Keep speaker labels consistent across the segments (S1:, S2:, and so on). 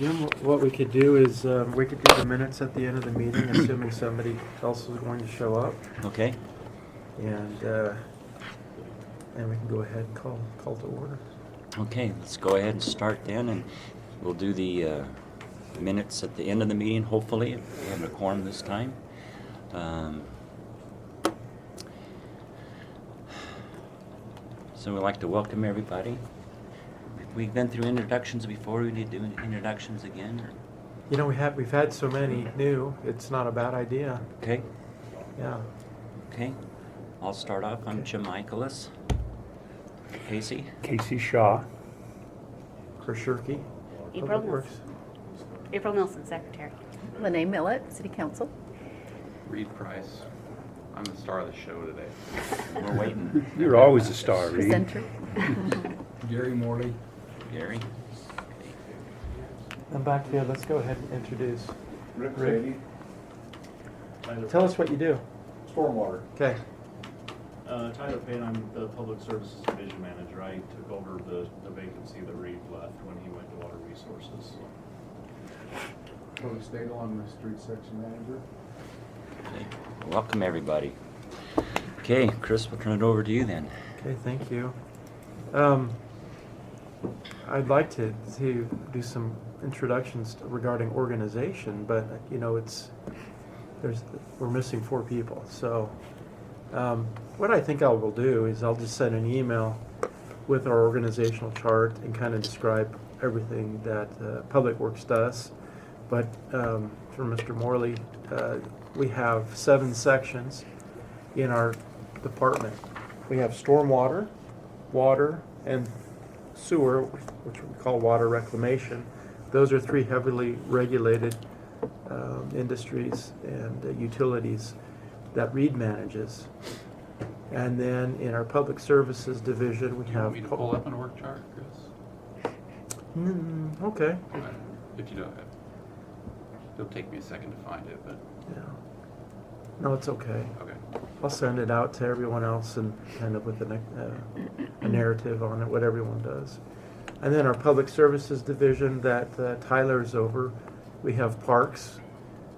S1: Jim, what we could do is we could do the minutes at the end of the meeting, assuming somebody else is going to show up,
S2: Okay.
S1: and we can go ahead and call to order.
S2: Okay, let's go ahead and start then, and we'll do the minutes at the end of the meeting, hopefully, if we have a quorum this time. So we'd like to welcome everybody. We've been through introductions before. We need to do introductions again.
S1: You know, we've had so many new. It's not a bad idea.
S2: Okay.
S1: Yeah.
S2: Okay. I'll start off. I'm Jim Michaelis. Casey.
S3: Casey Shaw.
S1: Tschirki.
S4: April Nielson, Secretary.
S5: LaNae Millet, City Council.
S6: Reed Price. I'm the star of the show today.
S2: We're waiting.
S3: You're always a star, Reed.
S5: Presenter.
S6: Gary Morley.
S2: Gary.
S1: I'm back to you. Let's go ahead and introduce.
S7: Rick
S1: Rick.
S7: Sabey.
S1: Tell us what you do.
S7: Stormwater.
S1: Okay.
S7: Tyler Payne, I'm the Public Services Division Manager. I took over the vacancy that Reed left when he went to Water Resources.
S6: Cody Steggell, I'm the Street Section Manager.
S2: Okay. Welcome, everybody. Okay, Chris, we'll turn it over to you then.
S1: Okay, thank you. I'd like to do some introductions regarding organization, but you know, we're missing 4 people. So what I think I will do is I'll just send an email with our organizational chart and kind of describe everything that Public Works does. But for Mr. Morley, we have 7 sections in our department. We have stormwater, water, and sewer, which we call water reclamation. Those are 3 heavily regulated industries and utilities that Reed manages. And then in our public services division, we
S6: Do you
S1: have.
S6: want me to pull up an org chart, Chris?
S1: Okay.
S6: If you don't, it'll take me a second to find it, but
S1: Yeah. No, it's okay.
S6: okay.
S1: I'll send it out to everyone else and kind of with a narrative on it, what everyone does. And then our public services division that Tyler's over, we have parks,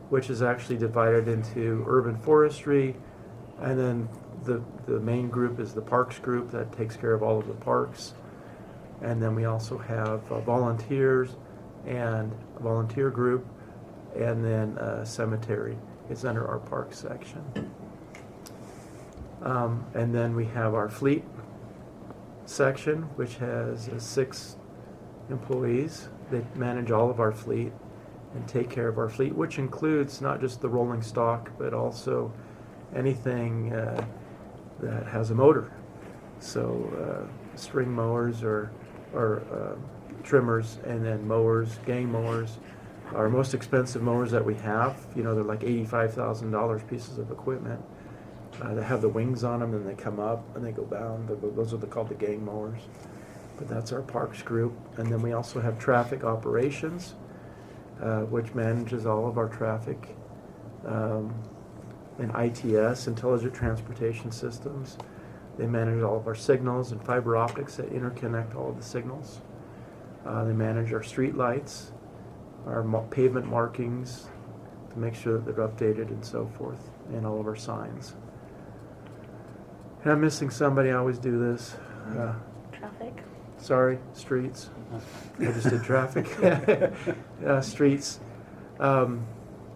S1: which is actually divided into urban forestry, and then the main group is the parks group that takes care of all of the parks. And then we also have volunteers and a volunteer group, and then cemetery is under our park section. And then we have our fleet section, which has 6 employees that manage all of our fleet and take care of our fleet, which includes not just the rolling stock, but also anything that has a motor. So string mowers or trimmers, and then mowers, gang mowers. Our most expensive mowers that we have, you know, they're like $85,000 pieces of equipment. They have the wings on them, and they come up and they go down. Those are called the gang mowers. But that's our parks group. And then we also have traffic operations, which manages all of our traffic. And ITS, Intelligent Transportation Systems. They manage all of our signals and fiber optics that interconnect all of the signals. They manage our street lights, our pavement markings to make sure that they're updated and so forth, and all of our signs. And I'm missing somebody. I always do this.
S4: Traffic.
S1: Sorry, streets. I just did traffic. Streets.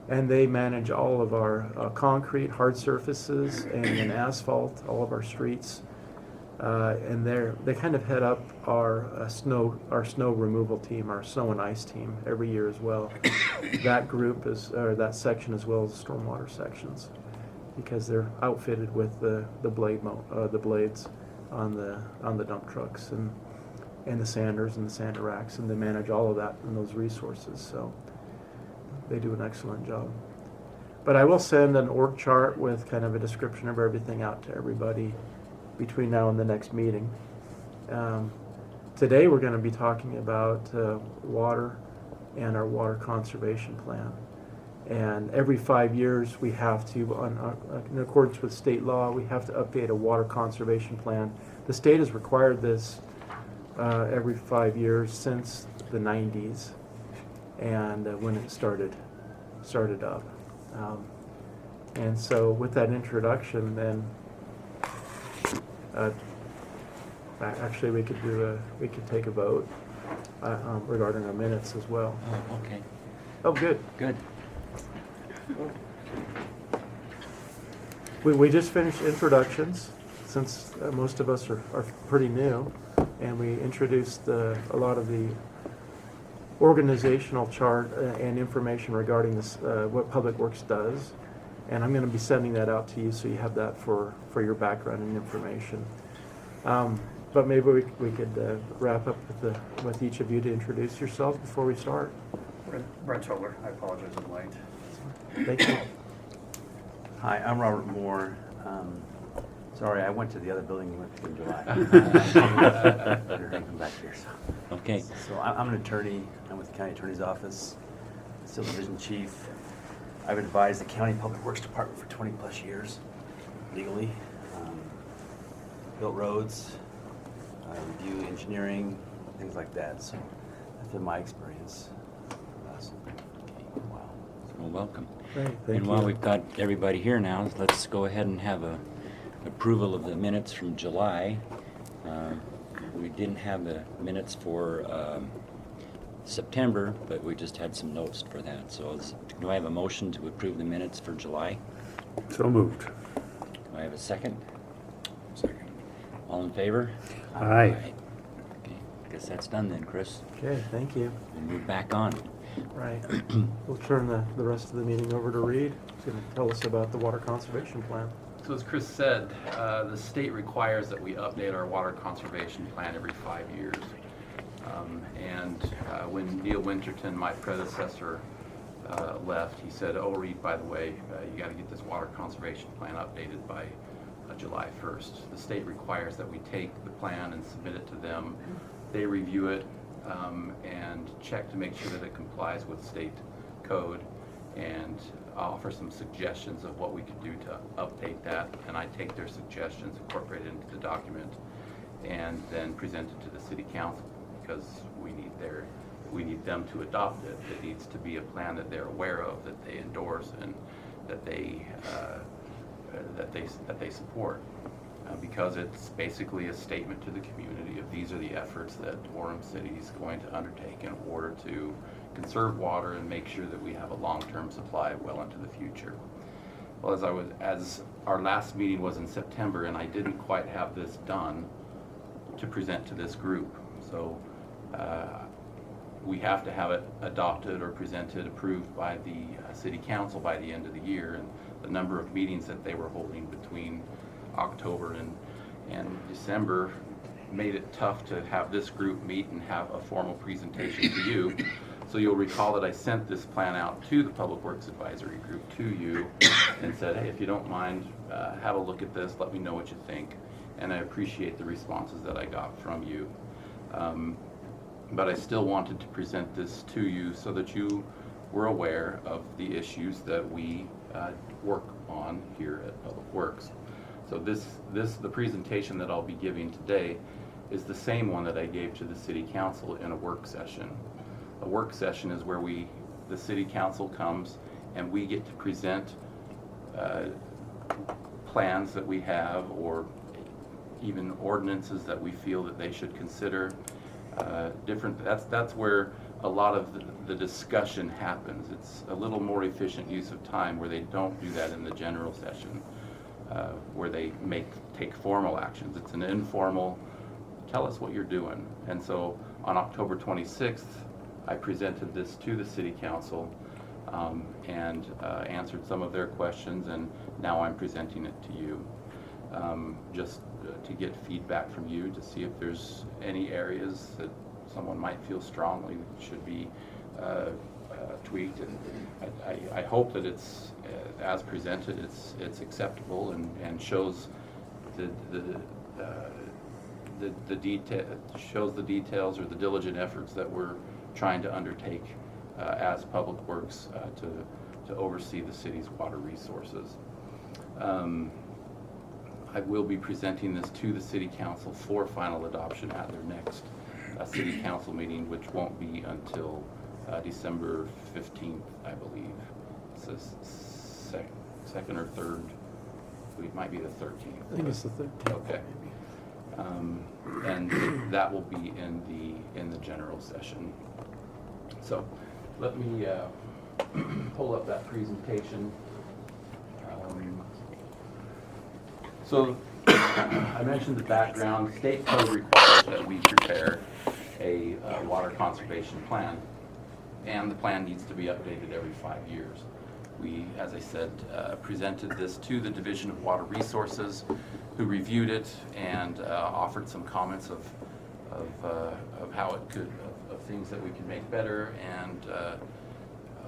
S1: And they manage all of our concrete, hard surfaces, and asphalt, all of our streets. And they kind of head up our snow removal team, our snow and ice team every year as well. That group that section as well as stormwater sections, because they're outfitted with the blades on the dump trucks and the sanders and the sander racks, and they manage all of that and those resources. So they do an excellent job. But I will send an org chart with kind of a description of everything out to everybody between now and the next meeting. Today we're going to be talking about water and our water conservation plan. And every 5 years we have to, in accordance with state law, we have to update a water conservation plan. The state has required this every 5 years since the 90s. and when it started up. And so with that introduction, then actually we could take a vote regarding our minutes as well.
S2: Oh, okay,
S1: Oh, good.
S2: good.
S1: We just finished introductions, since most of us are pretty new, and we introduced a lot of the organizational chart and information regarding this, what Public Works does. And I'm going to be sending that out to you, so you have that for your background and information. But maybe we could wrap up with each of you to introduce yourselves before we start.
S8: Brent Tobler. I apologize I'm late.
S1: Thank you.
S9: Hi, I'm Robert Moore. Sorry, I went to the other building you went to in July. I'm back here.
S2: Okay,
S9: So I'm an attorney. I'm with the County Attorney's Office, Civil Division Chief. I've advised the County Public Works Department for 20 plus years, legally. Built roads, review engineering, things like that. So that's been my experience. Wow.
S2: well, welcome.
S1: Great, thank
S2: And while
S1: you.
S2: we've got everybody here now, let's go ahead and have a approval of the minutes from July. We didn't have the minutes for September, but we just had some notes for that. So do I have a motion to approve the minutes for July?
S3: So moved.
S2: Do I have a second? Second. All in favor?
S3: Aye.
S2: Okay, guess that's done then, Chris.
S1: Okay, thank you.
S2: We'll move back on.
S1: Right. We'll turn the rest of the meeting over to Reed. He's going to tell us about the water conservation plan.
S6: So as Chris said, the state requires that we update our water conservation plan every 5 years. When Neil Winterton, my predecessor, left, he said, "Oh, Reed, by the way, you got to get this water conservation plan updated by July 1st. The state requires that we take the plan and submit it to them. They review it and check to make sure that it complies with state code, and offer some suggestions of what we could do to update that. And I take their suggestions, incorporate it into the document, and then present it to the city council, because we need them to adopt it. It needs to be a plan that they're aware of, that they endorse, and that they support, because it's basically a statement to the community of these are the efforts that Orem City is going to undertake in order to conserve water and make sure that we have a long-term supply well into the future. Well, as our last meeting was in September, and I didn't quite have this done to present to this group, so we have to have it adopted or presented, approved by the city council by the end of the year. And the number of meetings that they were holding between October and December made it tough to have this group meet and have a formal presentation to you. So you'll recall that I sent this plan out to the Public Works Advisory Group, to you, and said, hey, if you don't mind, have a look at this, let me know what you think. And I appreciate the responses that I got from you. But I still wanted to present this to you so that you were aware of the issues that we work on here at Public Works. So the presentation that I'll be giving today is the same one that I gave to the City Council in a work session. A work session is where the City Council comes and we get to present plans that we have, or even ordinances that we feel that they should consider. That's where a lot of the discussion happens. It's a little more efficient use of time where they don't do that in the general session, where they take formal actions. It's an informal, tell us what you're doing. And so on October 26th, I presented this to the City Council and answered some of their questions, and now I'm presenting it to you. Just to get feedback from you, to see if there's any areas that someone might feel strongly should be tweaked. And I hope that it's, as presented, it's acceptable and shows the details or the diligent efforts that we're trying to undertake as Public Works to oversee the city's water resources. I will be presenting this to the City Council for final adoption at their next City Council meeting, which won't be until December 15th, I believe. It's the second or third, it might be the 13th.
S1: I think it's the 13th.
S6: Okay. And that will be in the general session. So let me pull up that presentation. So I mentioned the background. State code requires that we prepare a water conservation plan, and the plan needs to be updated every 5 years. We, as I said, presented this to the Division of Water Resources, who reviewed it and offered some comments of how it could, of things that we can make better, and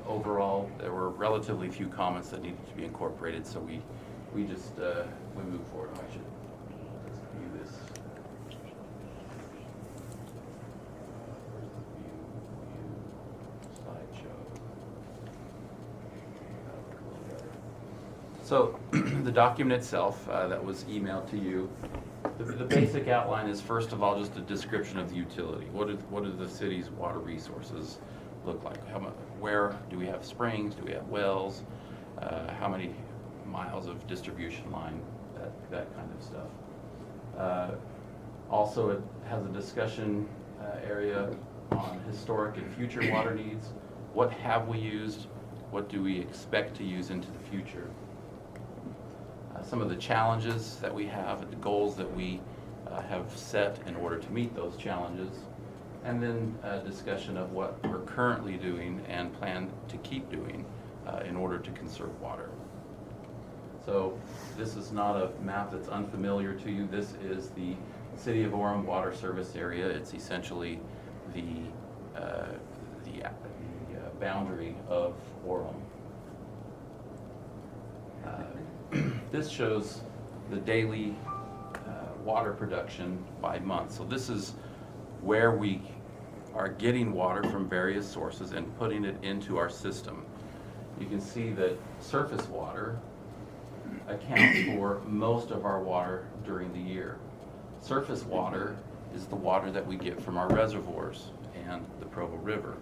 S6: overall, there were relatively few comments that needed to be incorporated, so we just we moved forward. I should just view this. So the document itself that was emailed to you, the basic outline is, first of all, just a description of the utility. What do the city's water resources look like? Where do we have springs? Do we have wells? How many miles of distribution line? That kind of stuff. Also, it has a discussion area on historic and future water needs. What have we used? What do we expect to use into the future? Some of the challenges that we have, the goals that we have set in order to meet those challenges, and then a discussion of what we're currently doing and plan to keep doing in order to conserve water. So this is not a map that's unfamiliar to you. This is the City of Orem water service area. It's essentially the boundary of Orem. This shows the daily water production by month. So this is where we are getting water from various sources and putting it into our system. You can see that surface water accounts for most of our water during the year. Surface water is the water that we get from our reservoirs and the Provo River.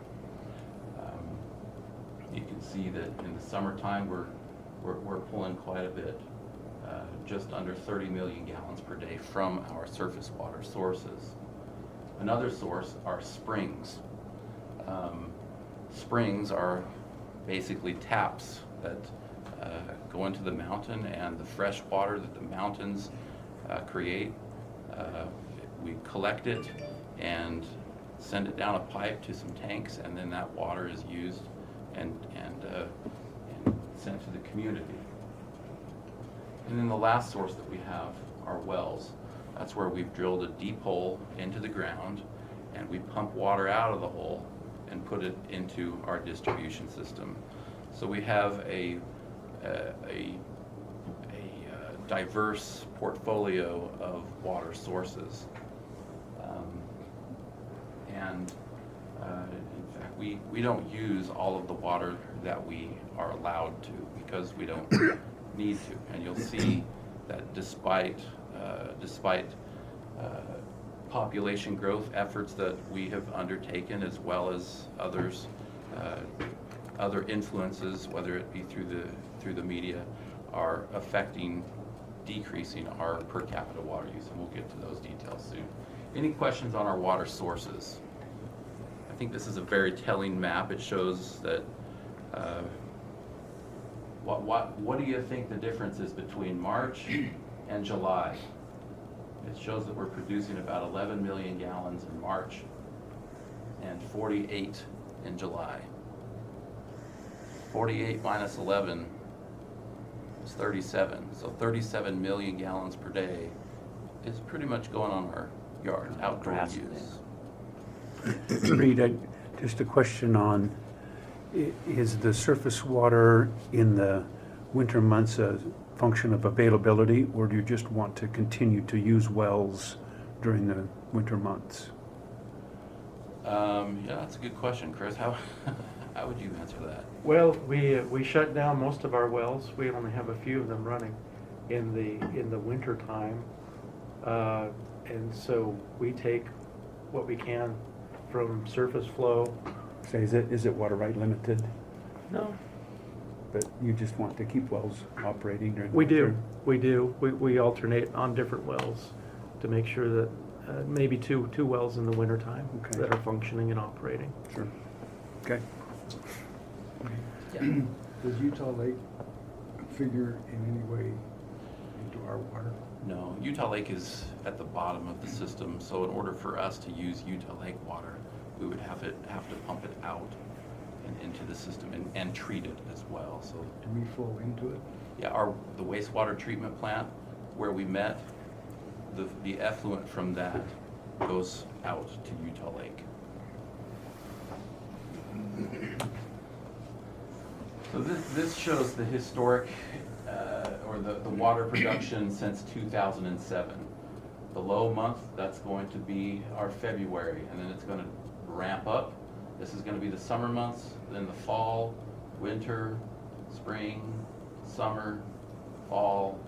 S6: You can see that in the summertime we're pulling quite a bit, just under 30 million gallons per day from our surface water sources. Another source are springs. Springs are basically taps that go into the mountain, and the fresh water that the mountains create, we collect it and send it down a pipe to some tanks, and then that water is used and sent to the community. And then the last source that we have are wells. That's where we've drilled a deep hole into the ground, and we pump water out of the hole and put it into our distribution system. So we have a diverse portfolio of water sources. In fact, we don't use all of the water that we are allowed to, because we don't need to. And you'll see that despite population growth efforts that we have undertaken, as well as others, other influences, whether it be through the media, are decreasing our per capita water use, and we'll get to those details soon. Any questions on our water sources? I think this is a very telling map. It shows that what do you think the difference is between March and July? It shows that we're producing about 11 million gallons in March and 48 in July. 48 minus 11 is 37. So 37 million gallons per day is pretty much going on our yard, outdoor
S9: Grass,
S6: use.
S3: Reed, just a question on, is the surface water in the winter months a function of availability, or do you just want to continue to use wells during the winter months?
S6: Yeah, that's a good question, Chris. How would you answer that?
S1: Well, we shut down most of our wells. We only have a few of them running in the winter time, and so we take what we can from surface flow
S3: Say, is it water right limited?
S1: No.
S3: But you just want to keep wells operating during the
S1: We
S3: winter?
S1: we do. We alternate on different wells to make sure that maybe two wells in the wintertime
S3: Okay.
S1: that are functioning and operating.
S3: Sure. Okay.
S10: Does Utah Lake figure in any way into our water?
S6: No, Utah Lake is at the bottom of the system, so in order for us to use Utah Lake water, we would have to pump it out and into the system and treat it as well. So
S10: Do we flow into it?
S6: yeah, the wastewater treatment plant where we met, the effluent from that goes out to Utah Lake. So this shows the historic, or the water production since 2007. The low month, that's going to be our February, and then it's going to ramp up. This is going to be the summer months, then the fall, winter, spring, summer, fall,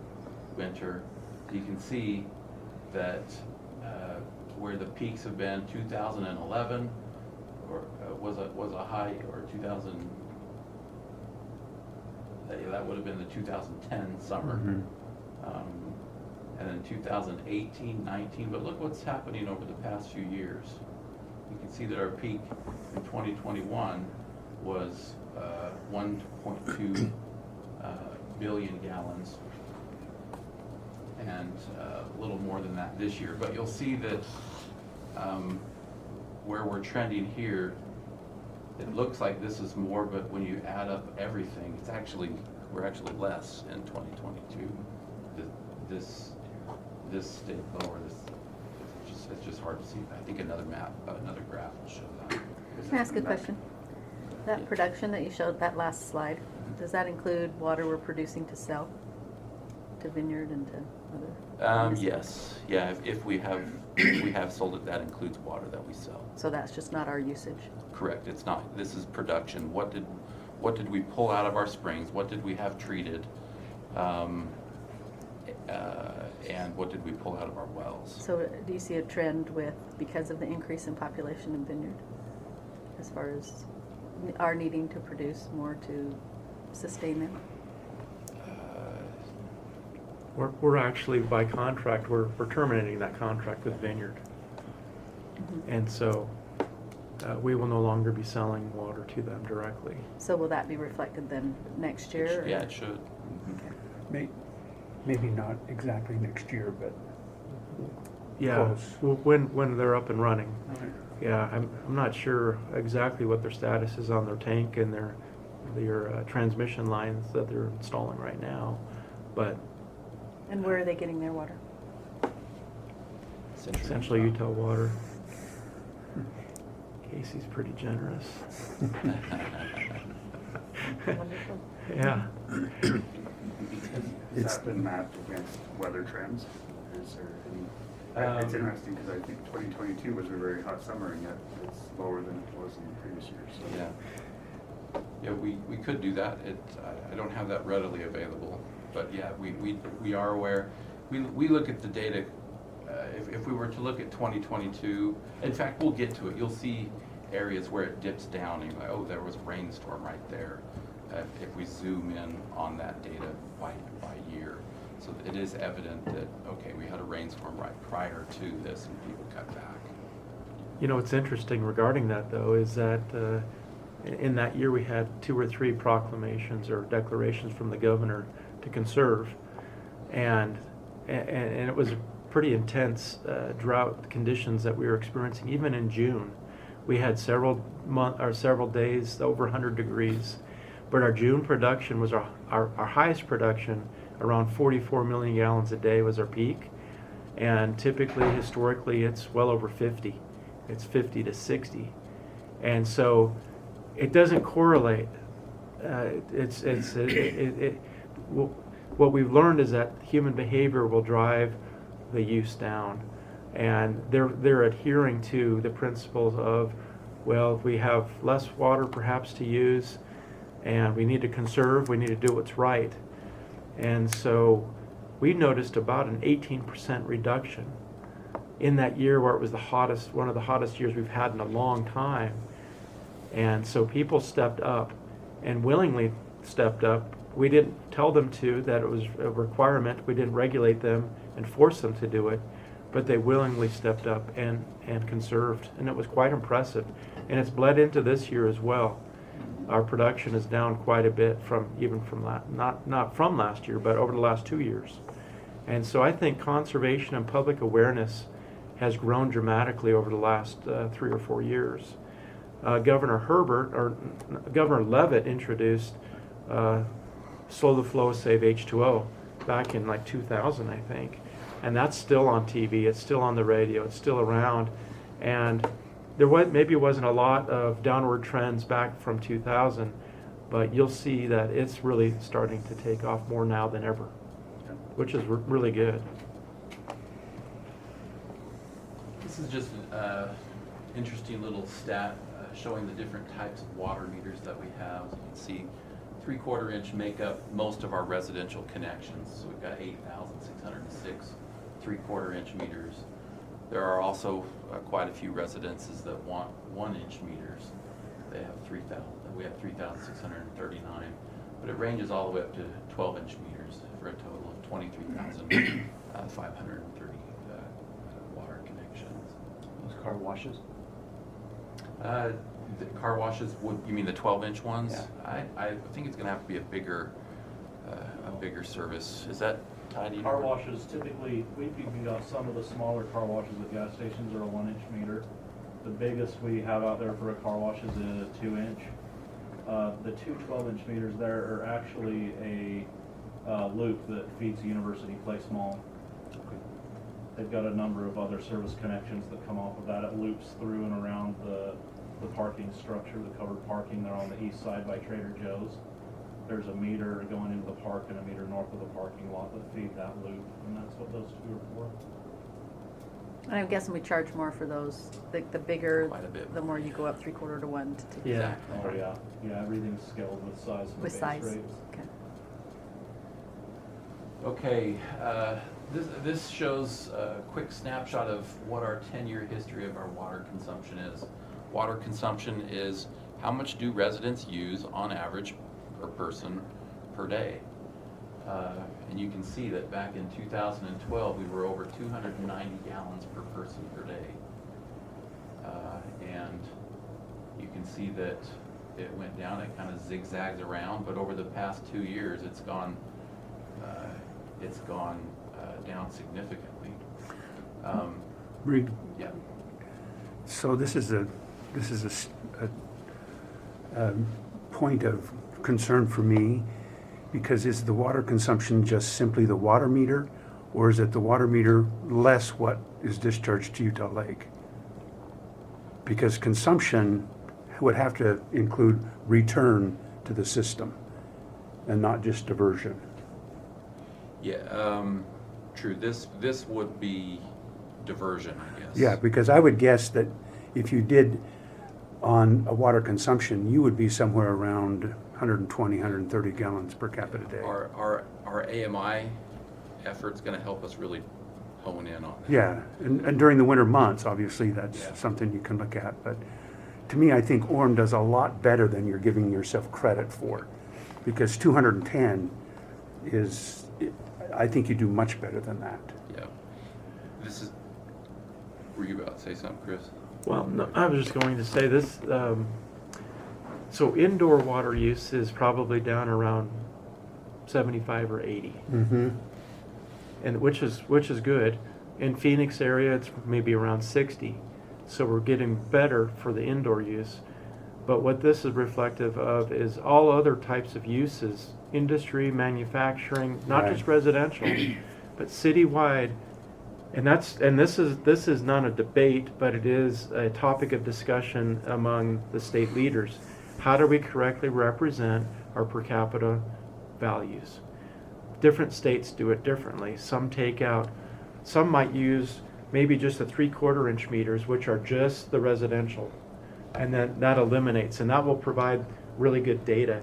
S6: winter. You can see that where the peaks have been, 2011 or was a high, or 2000. That would have been the 2010 summer.
S3: Mhm.
S6: And then 2018, 19, but look what's happening over the past few years. You can see that our peak in 2021 was 1.2 billion gallons, and a little more than that this year. But you'll see that where we're trending here, it looks like this is more, but when you add up everything, we're actually less in 2022. This stayed lower. It's just hard to see. I think another graph will show that.
S5: Can I ask a question? That production that you showed, that last slide, does that include water we're producing to sell to Vineyard and to other?
S6: Yes, yeah. If we have sold it, that includes water that we sell.
S5: So that's just not our usage?
S6: Correct. It's not. This is production. What did we pull out of our springs? What did we have treated? And what did we pull out of our wells?
S5: So do you see a trend because of the increase in population in Vineyard, as far as our needing to produce more to sustain them?
S1: We're actually, by contract, we're terminating that contract with Vineyard.
S5: Mm-hmm.
S1: And so we will no longer be selling water to them directly.
S5: So will that be reflected then next year?
S6: Yeah, it should.
S3: Maybe not exactly next year, but
S1: Yeah,
S3: close.
S1: when they're up and running. Yeah, I'm not sure exactly what their status is on their tank and their transmission lines that they're installing right now, but
S5: And where are they getting their water?
S1: Central Utah Water. Casey's pretty generous.
S5: Wonderful.
S1: Yeah.
S8: Has that been mapped against weather trends? Is there any? It's interesting because I think 2022 was a very hot summer, and yet it's lower than it was in the previous years. So.
S6: Yeah, we could do that. I don't have that readily available, but yeah, we are aware. We look at the data. If we were to look at 2022, in fact, we'll get to it. You'll see areas where it dips down, and you're like, oh, there was a rainstorm right there. If we zoom in on that data by year, so it is evident that, okay, we had a rainstorm right prior to this, and people cut back.
S1: You know, what's interesting regarding that, though, is that in that year we had 2 or 3 proclamations or declarations from the governor to conserve, and it was pretty intense drought conditions that we were experiencing. Even in June, we had several days over 100 degrees, but our June production was our highest production. Around 44 million gallons a day was our peak, and typically, historically, it's well over 50. It's 50 to 60, and so it doesn't correlate. What we've learned is that human behavior will drive the use down, and they're adhering to the principles of, well, if we have less water perhaps to use, and we need to conserve, we need to do what's right. And so we noticed about an 18% reduction in that year where it was one of the hottest years we've had in a long time. And so people stepped up and willingly stepped up. We didn't tell them to, that it was a requirement. We didn't regulate them and force them to do it, but they willingly stepped up and conserved, and it was quite impressive. And it's bled into this year as well. Our production is down quite a bit not from last year, but over the last 2 years. And so I think conservation and public awareness has grown dramatically over the last 3 or 4 years. Governor Levitt introduced Slow the Flow, Save H2O back in like 2000, I think. And that's still on TV, it's still on the radio, it's still around. And there maybe wasn't a lot of downward trends back from 2000, but you'll see that it's really starting to take off more now than ever, which is really good.
S6: This is just an interesting little stat showing the different types of water meters that we have. As you can see, 3/4 inch make up most of our residential connections. So we've got 8,606 3/4 inch meters. There are also quite a few residences that want 1-inch meters. They have 3,000. We have 3,639, but it ranges all the way up to 12-inch meters for a total of 23,530 water connections.
S9: Those car washes?
S6: The car washes, you mean the 12-inch ones?
S9: Yeah.
S6: I think it's going to have to be a bigger service. Is that tidy?
S7: Car washes, typically, we've even got some of the smaller car washes at gas stations are a 1-inch meter. The biggest we have out there for a car wash is a 2-inch. The two 12-inch meters there are actually a loop that feeds the University Place Mall. They've got a number of other service connections that come off of that. It loops through and around the parking structure, the covered parking there on the east side by Trader Joe's. There's a meter going into the park and a meter north of the parking lot that feed that loop, and that's what those two are for.
S5: And I'm guessing we charge more for those, the bigger,
S6: Quite a bit.
S5: the more you go up 3/4 to 1 to take.
S1: Yeah.
S7: Oh, yeah. Yeah, everything's scaled with size of the
S5: With
S7: base
S5: size,
S7: rates.
S5: okay.
S6: Okay, this shows a quick snapshot of what our 10-year history of our water consumption is. Water consumption is how much do residents use on average per person per day. And you can see that back in 2012 we were over 290 gallons per person per day. And you can see that it went down, it kind of zigzags around, but over the past 2 years it's gone down significantly.
S3: Reed,
S6: Yeah.
S3: so this is a point of concern for me, because is the water consumption just simply the water meter, or is it the water meter less what is discharged to Utah Lake? Because consumption would have to include return to the system and not just diversion.
S6: Yeah, true. This would be diversion, I guess.
S3: Yeah, because I would guess that if you did on a water consumption, you would be somewhere around 120, 130 gallons per capita day.
S6: Our AMI effort's going to help us really hone in on that.
S3: Yeah, and during the winter months, obviously, that's
S6: Yeah.
S3: something you can look at. But to me, I think Orem does a lot better than you're giving yourself credit for, because 210 is, I think you do much better than that.
S6: Yeah. Were you about to say something, Chris?
S1: Well, no, I was just going to say this. So indoor water use is probably down around 75 or 80,
S3: Mm-hmm.
S1: and which is good. In Phoenix area, it's maybe around 60. So we're getting better for the indoor use. But what this is reflective of is all other types of uses, industry, manufacturing, not
S3: Right.
S1: just residential, but citywide. And this is not a debate, but it is a topic of discussion among the state leaders. How do we correctly represent our per capita values? Different states do it differently. Some might use maybe just the 3/4 inch meters, which are just the residential. And then that eliminates, and that will provide really good data.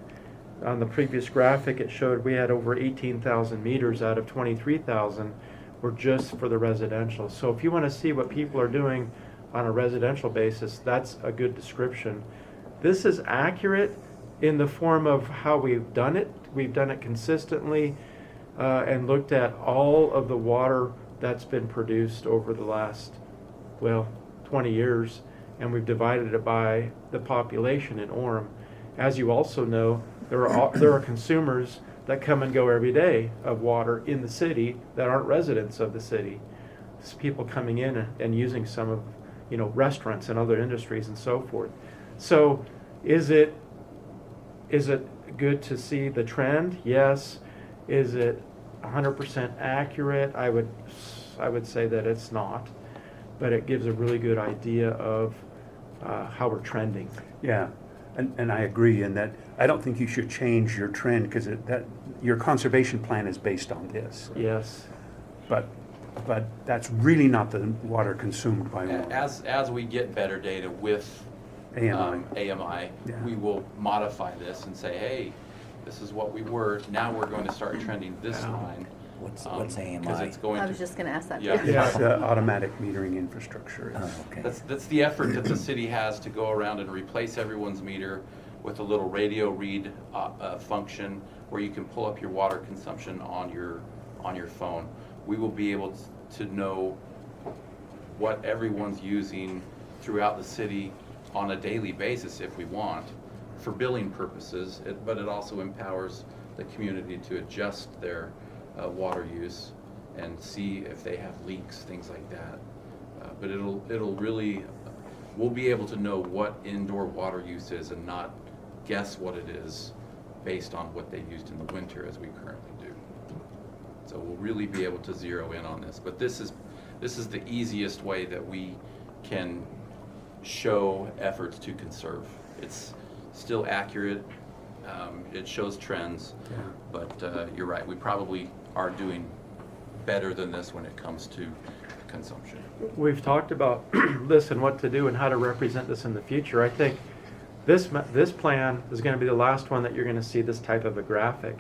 S1: On the previous graphic, it showed we had over 18,000 meters out of 23,000 were just for the residential. So if you want to see what people are doing on a residential basis, that's a good description. This is accurate in the form of how we've done it. We've done it consistently and looked at all of the water that's been produced over the last, 20 years, and we've divided it by the population in Orem. As you also know, there are consumers that come and go every day of water in the city that aren't residents of the city. It's people coming in and using some of, restaurants and other industries and so forth. So is it good to see the trend? Yes. Is it 100% accurate? I would say that it's not, but it gives a really good idea of how we're trending.
S3: Yeah, and I agree in that I don't think you should change your trend because your conservation plan is based on this.
S1: Yes.
S3: But that's really not the water consumed by Orem.
S6: As we get better data with
S3: AMI.
S6: AMI,
S3: Yeah.
S6: we will modify this and say, hey, this is what we were, now we're going to start trending this line.
S2: What's
S6: Because
S2: AMI?
S6: it's going
S5: I
S6: to.
S5: was just gonna ask that.
S6: Yeah.
S5: too.
S1: Yeah.
S3: It's automatic metering infrastructure.
S2: Oh, okay.
S6: That's the effort that the city has to go around and replace everyone's meter with a little radio read function where you can pull up your water consumption on your phone. We will be able to know what everyone's using throughout the city on a daily basis if we want, for billing purposes, but it also empowers the community to adjust their water use and see if they have leaks, things like that. But it'll really, we'll be able to know what indoor water use is and not guess what it is based on what they used in the winter as we currently do. So we'll really be able to zero in on this. But this is the easiest way that we can show efforts to conserve. It's still accurate, it shows trends,
S3: Yeah.
S6: but you're right, we probably are doing better than this when it comes to consumption.
S1: We've talked about this and what to do and how to represent this in the future. I think this plan is going to be the last one that you're going to see this type of a graphic.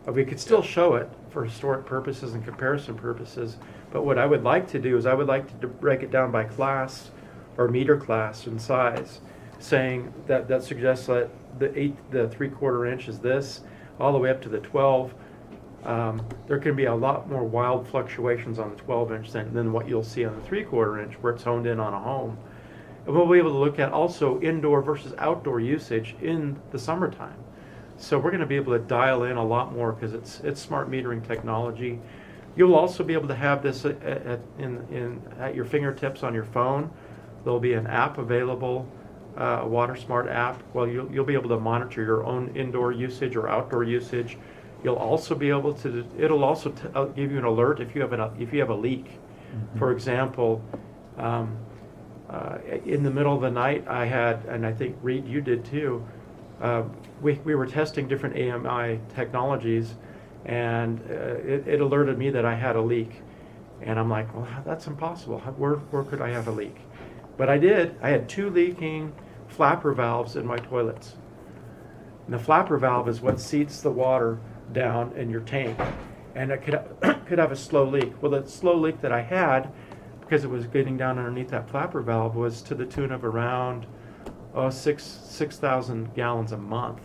S1: We could still show it for historic purposes and comparison purposes, but what I would like to do is I would like to break it down by class or meter class and size, saying that suggests that the 3/4 inch is this, all the way up to the 12. There can be a lot more wild fluctuations on the 12 inch than what you'll see on the 3/4 inch where it's honed in on a home. And we'll be able to look at also indoor versus outdoor usage in the summertime. So we're going to be able to dial in a lot more because it's smart metering technology. You'll also be able to have this at your fingertips on your phone. There'll be an app available, a Water Smart app. Well, you'll be able to monitor your own indoor usage or outdoor usage. You'll also be able to. It'll also give you an alert if you have a leak.
S3: Mm-hmm.
S1: For example, in the middle of the night, I had, and I think Reed, you did too. We were testing different AMI technologies, and it alerted me that I had a leak, and I'm like, well, that's impossible. Where could I have a leak? But I did. I had 2 leaking flapper valves in my toilets. And the flapper valve is what seats the water down in your tank, and it could have a slow leak. Well, the slow leak that I had, because it was getting down underneath that flapper valve, was to the tune of around 6,000 gallons a month.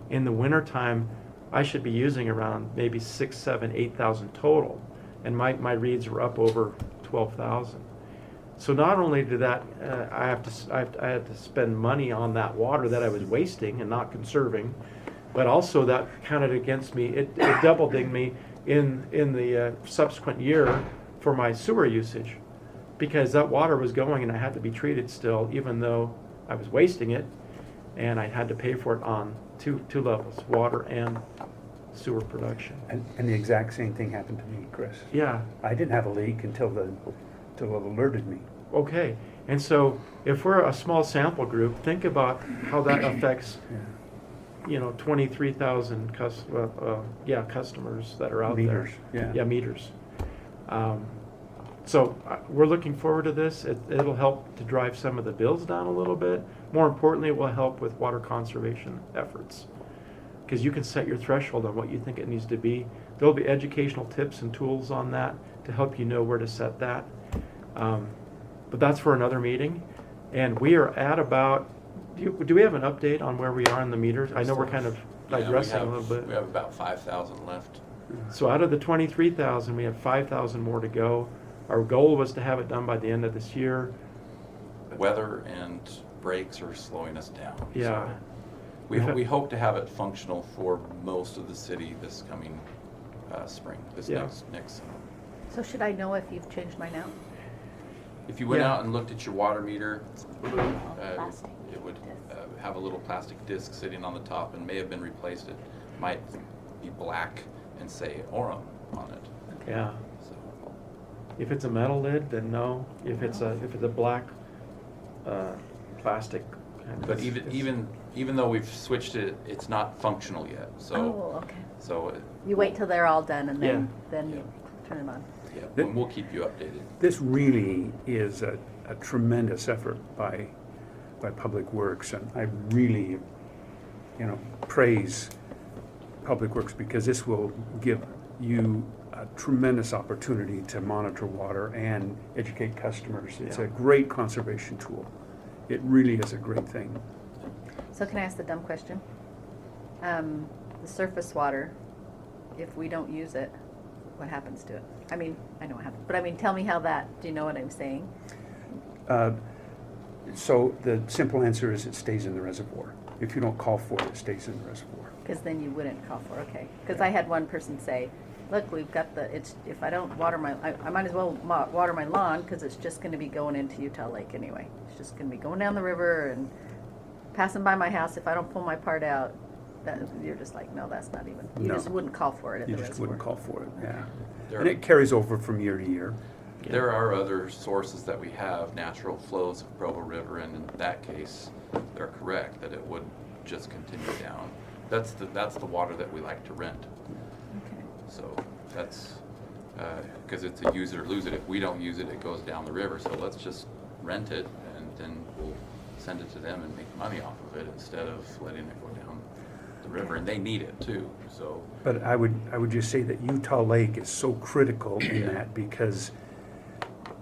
S1: In the wintertime, I should be using around maybe 6, 7, 8,000 total, and my reads were up over 12,000. So not only did that, I had to spend money on that water that I was wasting and not conserving, but also that counted against me. It double dinged me in the subsequent year for my sewer usage, because that water was going and I had to be treated still, even though I was wasting it, and I had to pay for it on two levels, water and sewer production.
S3: And the exact same thing happened to me, Chris.
S1: Yeah.
S3: I didn't have a leak until it alerted me.
S1: Okay. And so if we're a small sample group, think about how that affects, 23,000 customers that are out
S3: Meters,
S1: there.
S3: yeah.
S1: Meters. So we're looking forward to this. It'll help to drive some of the bills down a little bit. More importantly, it will help with water conservation efforts, because you can set your threshold on what you think it needs to be. There'll be educational tips and tools on that to help you know where to set that. But that's for another meeting. And we are at about Do we have an update on where we are on the meters? I know we're kind of
S6: Yeah,
S1: digressing a little
S6: We
S1: bit.
S6: have about 5,000 left.
S1: So out of the 23,000, we have 5,000 more to go. Our goal was to have it done by the end of this year.
S6: Weather and breaks are slowing us down.
S1: Yeah.
S6: So we hope to have it functional for most of the city this coming spring,
S1: Yeah.
S6: next summer.
S5: So should I know if you've changed mine out?
S6: If you went
S1: Yeah.
S6: out and looked at your water meter,
S4: Plastic
S6: it would
S4: disc.
S6: have a little plastic disc sitting on the top and may have been replaced. It might be black and say Orem on it.
S1: Yeah.
S6: So
S1: If it's a metal lid, then no. If it's a black plastic.
S6: But even though we've switched it, it's not functional yet. So
S5: Oh, okay.
S6: so
S5: You wait till they're all done and then
S6: Yeah.
S5: you turn them on.
S6: yeah, and we'll keep you updated.
S3: This really is a tremendous effort by Public Works, and I really, praise Public Works because this will give you a tremendous opportunity to monitor water and educate customers. It's
S1: Yeah.
S3: a great conservation tool. It really is a great thing.
S5: So can I ask the dumb question? The surface water, if we don't use it, what happens to it? I mean, I know what happens, but I mean, tell me how do you know what I'm saying?
S3: So the simple answer is it stays in the reservoir. If you don't call for it, it stays in the reservoir.
S5: Because then you wouldn't call for, okay. Because I had one person say, look, we've got if I don't water I might as well water my lawn because it's just going to be going into Utah Lake anyway. It's just going to be going down the river and passing by my house. If I don't pull my part out, you're just like, no, that's not even, you
S3: No.
S5: just wouldn't call for it at
S3: You
S5: the
S3: just
S5: reservoir.
S3: wouldn't call for it, yeah.
S6: There-
S3: And it carries over from year to year.
S6: There are other sources that we have, natural flows of Provo River, and in that case, they're correct that it would just continue down. That's the water that we like to rent.
S5: Okay.
S6: So that's because it's a use it or lose it. If we don't use it, it goes down the river. So let's just rent it, and then we'll send it to them and make money off of it instead of letting it go down the river. And they need it too. So
S3: But I would just say that Utah Lake is so critical in that because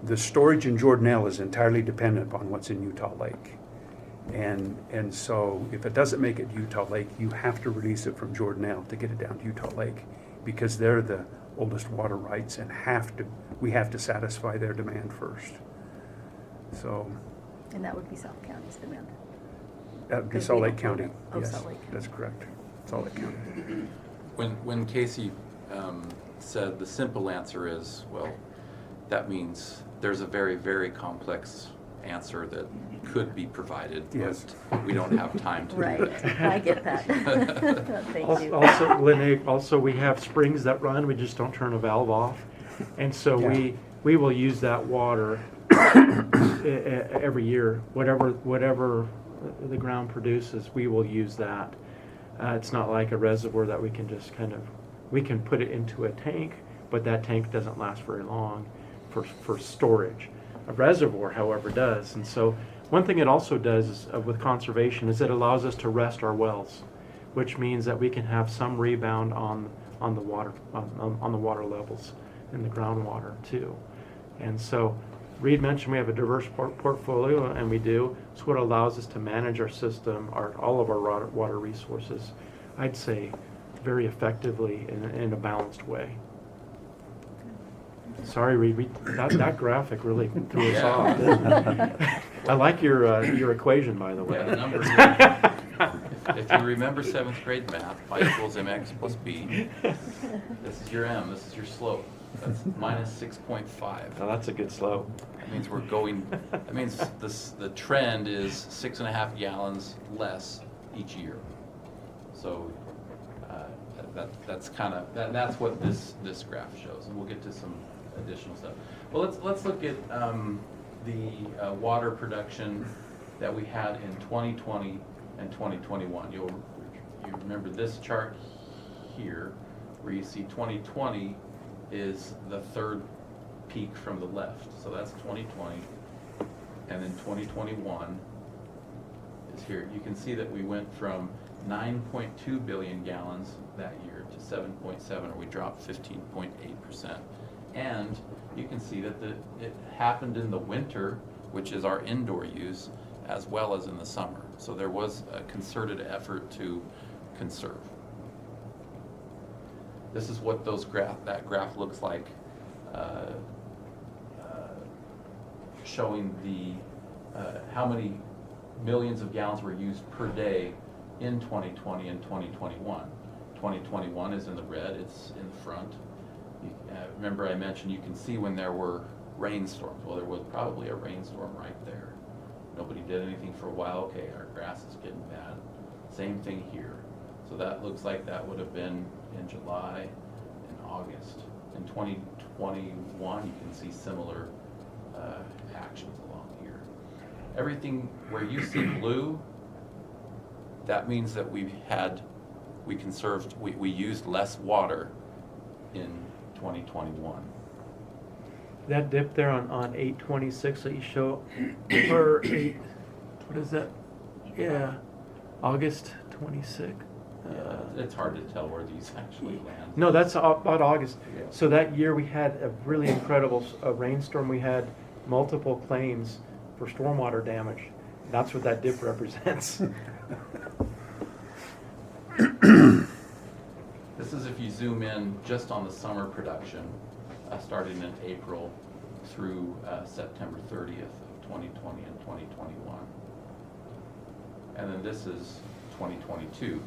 S3: the storage in Jordanelle is entirely dependent upon what's in Utah Lake. And so if it doesn't make it to Utah Lake, you have to release it from Jordanelle to get it down to Utah Lake because they're the oldest water rights and we have to satisfy their demand first. So
S5: And that would be South County's demand.
S3: that would be
S5: Because
S3: Salt
S5: we
S3: Lake
S5: don't-
S3: County.
S5: oh,
S3: Yes,
S5: Salt Lake.
S3: that's correct. Salt Lake County.
S6: when Casey said the simple answer is, well, that means there's a very, very complex answer that could be provided,
S3: Yes.
S6: but we don't have time to do
S5: Right,
S6: that.
S5: I get that. Thank you.
S1: Also, LaNae, we have springs that run, we just don't turn a valve off. And so
S3: Yeah.
S1: we will use that water every year. Whatever the ground produces, we will use that. It's not like a reservoir that we can just we can put it into a tank, but that tank doesn't last very long for storage. A reservoir, however, does. And so one thing it also does with conservation is it allows us to rest our wells, which means that we can have some rebound on the water on the water levels in the groundwater too. And so Reed mentioned we have a diverse portfolio, and we do. It's what allows us to manage our system, all of our water resources, I'd say, very effectively in a balanced way. Sorry, Reed, that graphic really threw us off. Didn't it? I like your equation, by the way.
S6: Yeah, the numbers are- if you remember 7th grade math, y equals mx plus b. This is your m, this is your slope. That's minus 6.5.
S1: Now that's a good slope.
S6: That means we're going, that means the trend is 6.5 gallons less each year. So that's what this graph shows, and we'll get to some additional stuff. Well, let's look at the water production that we had in 2020 and 2021. You remember this chart here, where you see 2020 is the third peak from the left. So that's 2020. And then 2021 is here. You can see that we went from 9.2 billion gallons that year to 7.7, or we dropped 15.8%. And you can see that it happened in the winter, which is our indoor use, as well as in the summer. So there was a concerted effort to conserve. This is what that graph looks like, showing how many millions of gallons were used per day in 2020 and 2021. 2021 is in the red, it's in the front. Remember I mentioned you can see when there were rainstorms. Well, there was probably a rainstorm right there. Nobody did anything for a while. Okay, our grass is getting bad. Same thing here. So that looks like that would have been in July and August. In 2021, you can see similar actions along here. Everything where you see blue, that means that we used less water in 2021.
S1: That dip there on 8/26 that you show, or 8, what is that? Yeah, August 26.
S6: It's hard to tell where these actually land.
S1: No, that's about August.
S6: Yeah.
S1: So that year we had a really incredible rainstorm. We had multiple claims for stormwater damage. That's what that dip represents.
S6: This is if you zoom in just on the summer production, starting in April through September 30th of 2020 and 2021. And then this is 2022.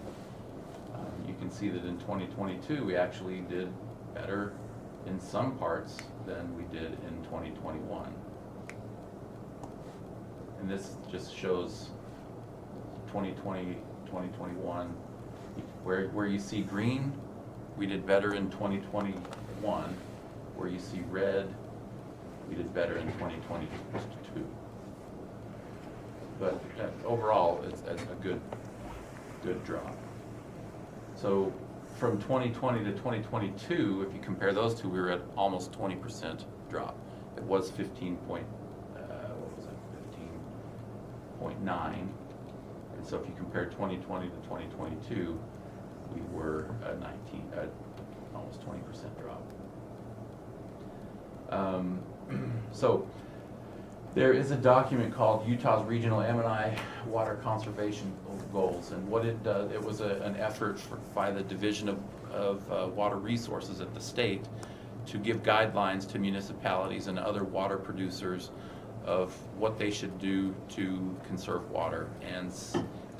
S6: You can see that in 2022 we actually did better in some parts than we did in 2021. And this just shows 2020, 2021. Where you see green, we did better in 2021. Where you see red, we did better in 2022. But overall, it's a good drop. So from 2020 to 2022, if you compare those two, we were at almost 20% drop. It was 15.9. And so if you compare 2020 to 2022, we were almost 20% drop. So there is a document called Utah's Regional M&I Water Conservation Goals, and what it does, it was an effort by the Division of Water Resources at the state to give guidelines to municipalities and other water producers of what they should do to conserve water, and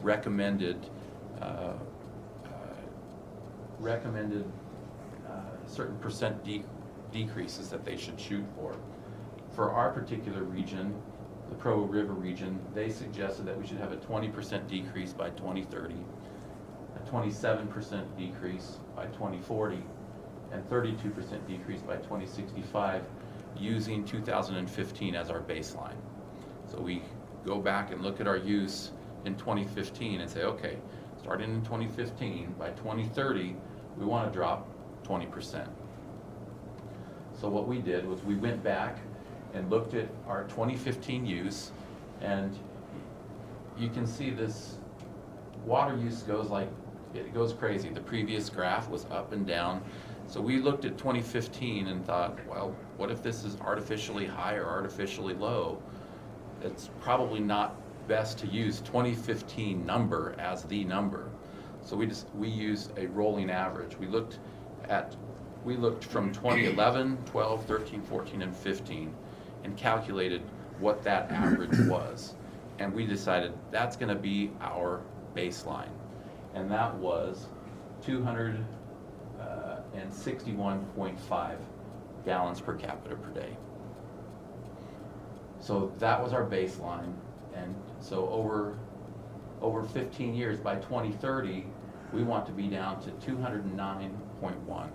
S6: recommended certain percent decreases that they should shoot for. For our particular region, the Provo River region, they suggested that we should have a 20% decrease by 2030, a 27% decrease by 2040, and 32% decrease by 2065, using 2015 as our baseline. So we go back and look at our use in 2015 and say, okay, starting in 2015, by 2030, we want to drop 20%. So what we did was we went back and looked at our 2015 use, and you can see this water use goes crazy. The previous graph was up and down. So we looked at 2015 and thought, well, what if this is artificially high or artificially low? It's probably not best to use 2015 number as the number. So we used a rolling average. We looked from 2011, 12, 13, 14, and 15 and calculated what that average was. And we decided that's going to be our baseline. And that was 261.5 gallons per capita per day. So that was our baseline. And so over 15 years, by 2030, we want to be down to 209.1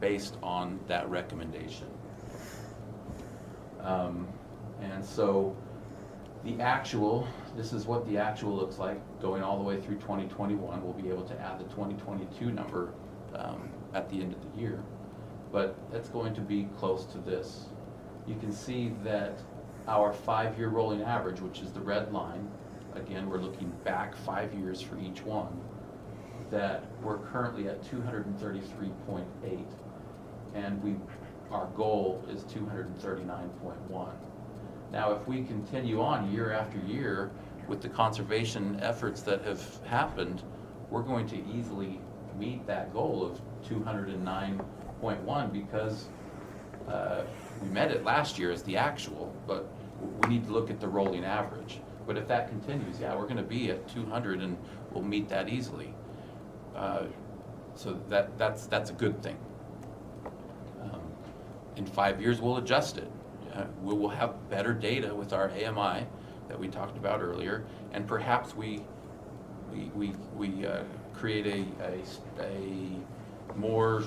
S6: based on that recommendation. And so the actual, this is what the actual looks like going all the way through 2021. We'll be able to add the 2022 number at the end of the year, but it's going to be close to this. You can see that our 5-year rolling average, which is the red line, again, we're looking back 5 years for each one, that we're currently at 233.8, and our goal is 239.1. Now, if we continue on year after year with the conservation efforts that have happened, we're going to easily meet that goal of 209.1 because we met it last year as the actual, but we need to look at the rolling average. But if that continues, yeah, we're going to be at 200 and we'll meet that easily. So that's a good thing. In 5 years, we'll adjust it. We will have better data with our AMI that we talked about earlier, and perhaps we create a more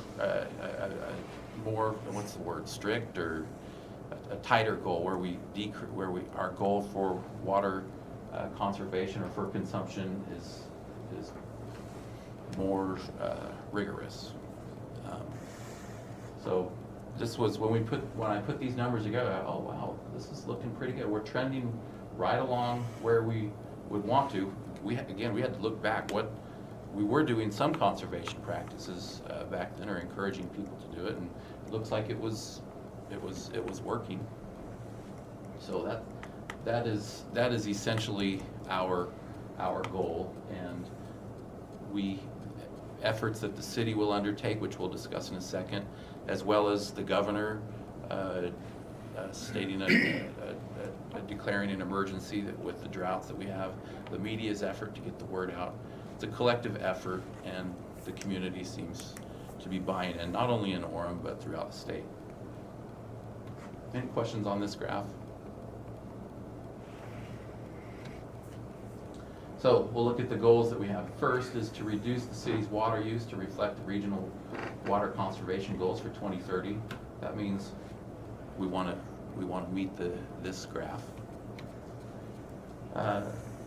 S6: what's the word, strict or a tighter goal where our goal for water conservation or for consumption is more rigorous. So this was when I put these numbers together. Oh wow, this is looking pretty good. We're trending right along where we would want to. We had to look back. What we were doing some conservation practices back then, or encouraging people to do it, and it looks like it was working. So that is essentially our goal, and efforts that the city will undertake, which we'll discuss in a second, as well as the governor stating declaring an emergency with the droughts that we have, the media's effort to get the word out. It's a collective effort, and the community seems to be buying in, not only in Orem, but throughout the state. Any questions on this graph? So we'll look at the goals that we have. First is to reduce the city's water use to reflect the regional water conservation goals for 2030. That means we want to meet this graph.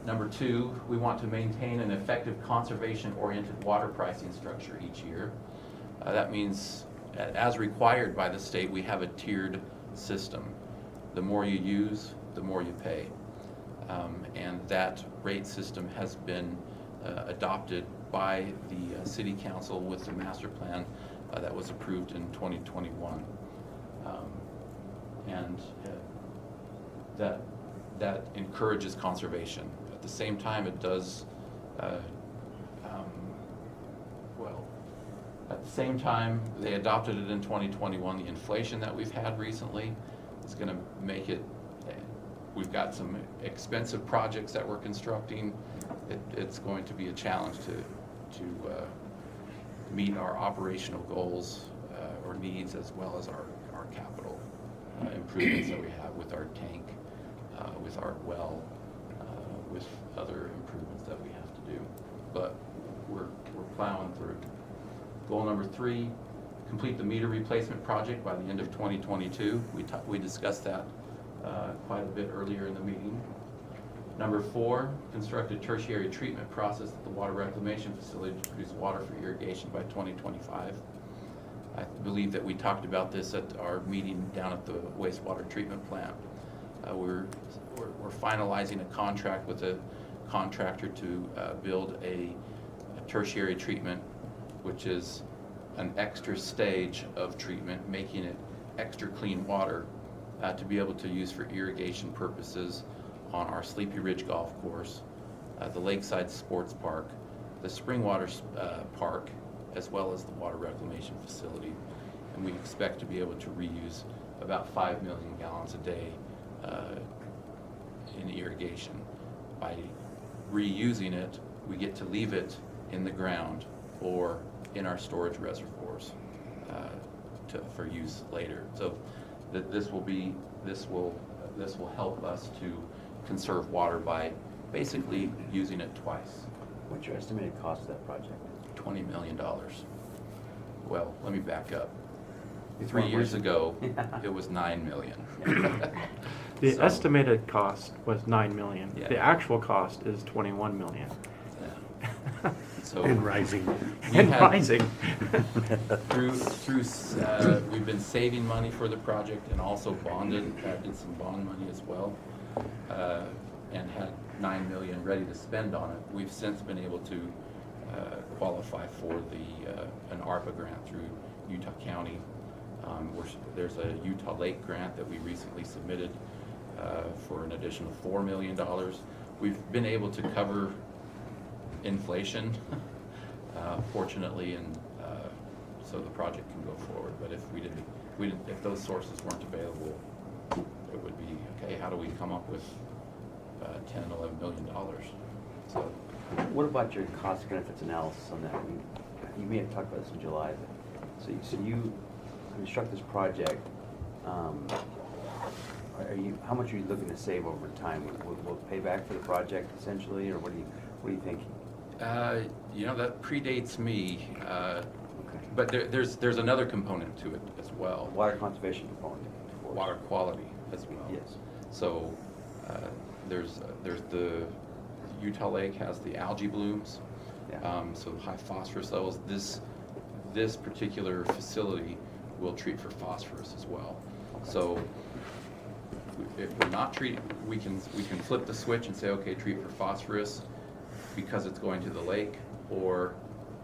S6: Number 2, we want to maintain an effective conservation-oriented water pricing structure each year. That means, as required by the state, we have a tiered system. The more you use, the more you pay. And that rate system has been adopted by the City Council with the master plan that was approved in 2021. And that encourages conservation. At the same time, it does, at the same time, they adopted it in 2021. The inflation that we've had recently is going to make it, we've got some expensive projects that we're constructing. It's going to be a challenge to meet our operational goals or needs, as well as our capital improvements that we have with our tank, with our well, with other improvements that we have to do. But we're plowing through. Goal number 3, complete the meter replacement project by the end of 2022. We discussed that quite a bit earlier in the meeting. Number 4, construct a tertiary treatment process at the water reclamation facility to produce water for irrigation by 2025. I believe that we talked about this at our meeting down at the wastewater treatment plant. We're finalizing a contract with a contractor to build a tertiary treatment, which is an extra stage of treatment, making it extra clean water to be able to use for irrigation purposes on our Sleepy Ridge Golf Course, the Lakeside Sports Park, the Springwater Park, as well as the water reclamation facility. And we expect to be able to reuse about 5 million gallons a day in irrigation. By reusing it, we get to leave it in the ground or in our storage reservoirs for use later. So this will help us to conserve water by basically using it twice.
S9: What's your estimated cost of that project?
S6: $20 million. Well, let me back up. 3 years ago, it was $9 million.
S1: The
S6: So-
S1: estimated cost was $9 million.
S6: Yeah.
S1: The actual cost is $21 million.
S6: Yeah. So
S3: And rising.
S6: we
S1: And
S6: had-
S1: rising.
S6: We've been saving money for the project and also did some bond money as well, and had $9 million ready to spend on it. We've since been able to qualify for an ARPA grant through Utah County. There's a Utah Lake grant that we recently submitted for an additional $4 million. We've been able to cover inflation, fortunately, and so the project can go forward. But if if those sources weren't available, it would be, okay, how do we come up with $10, $11 million? So,
S9: What about your cost benefits analysis on that? You may have talked about this in July, but, so you construct this project, how much are you looking to save over time? Will it pay back for the project essentially, or what are you thinking?
S6: that predates me,
S9: Okay.
S6: but there's another component to it as well.
S9: Water conservation component, of course.
S6: Water quality as well.
S9: Yes.
S6: So there's the Utah Lake has the algae blooms,
S9: Yeah.
S6: so high phosphorus levels. This particular facility will treat for phosphorus as well.
S9: Okay.
S6: So if we're not treating, we can flip the switch and say, okay, treat for phosphorus because it's going to the lake, or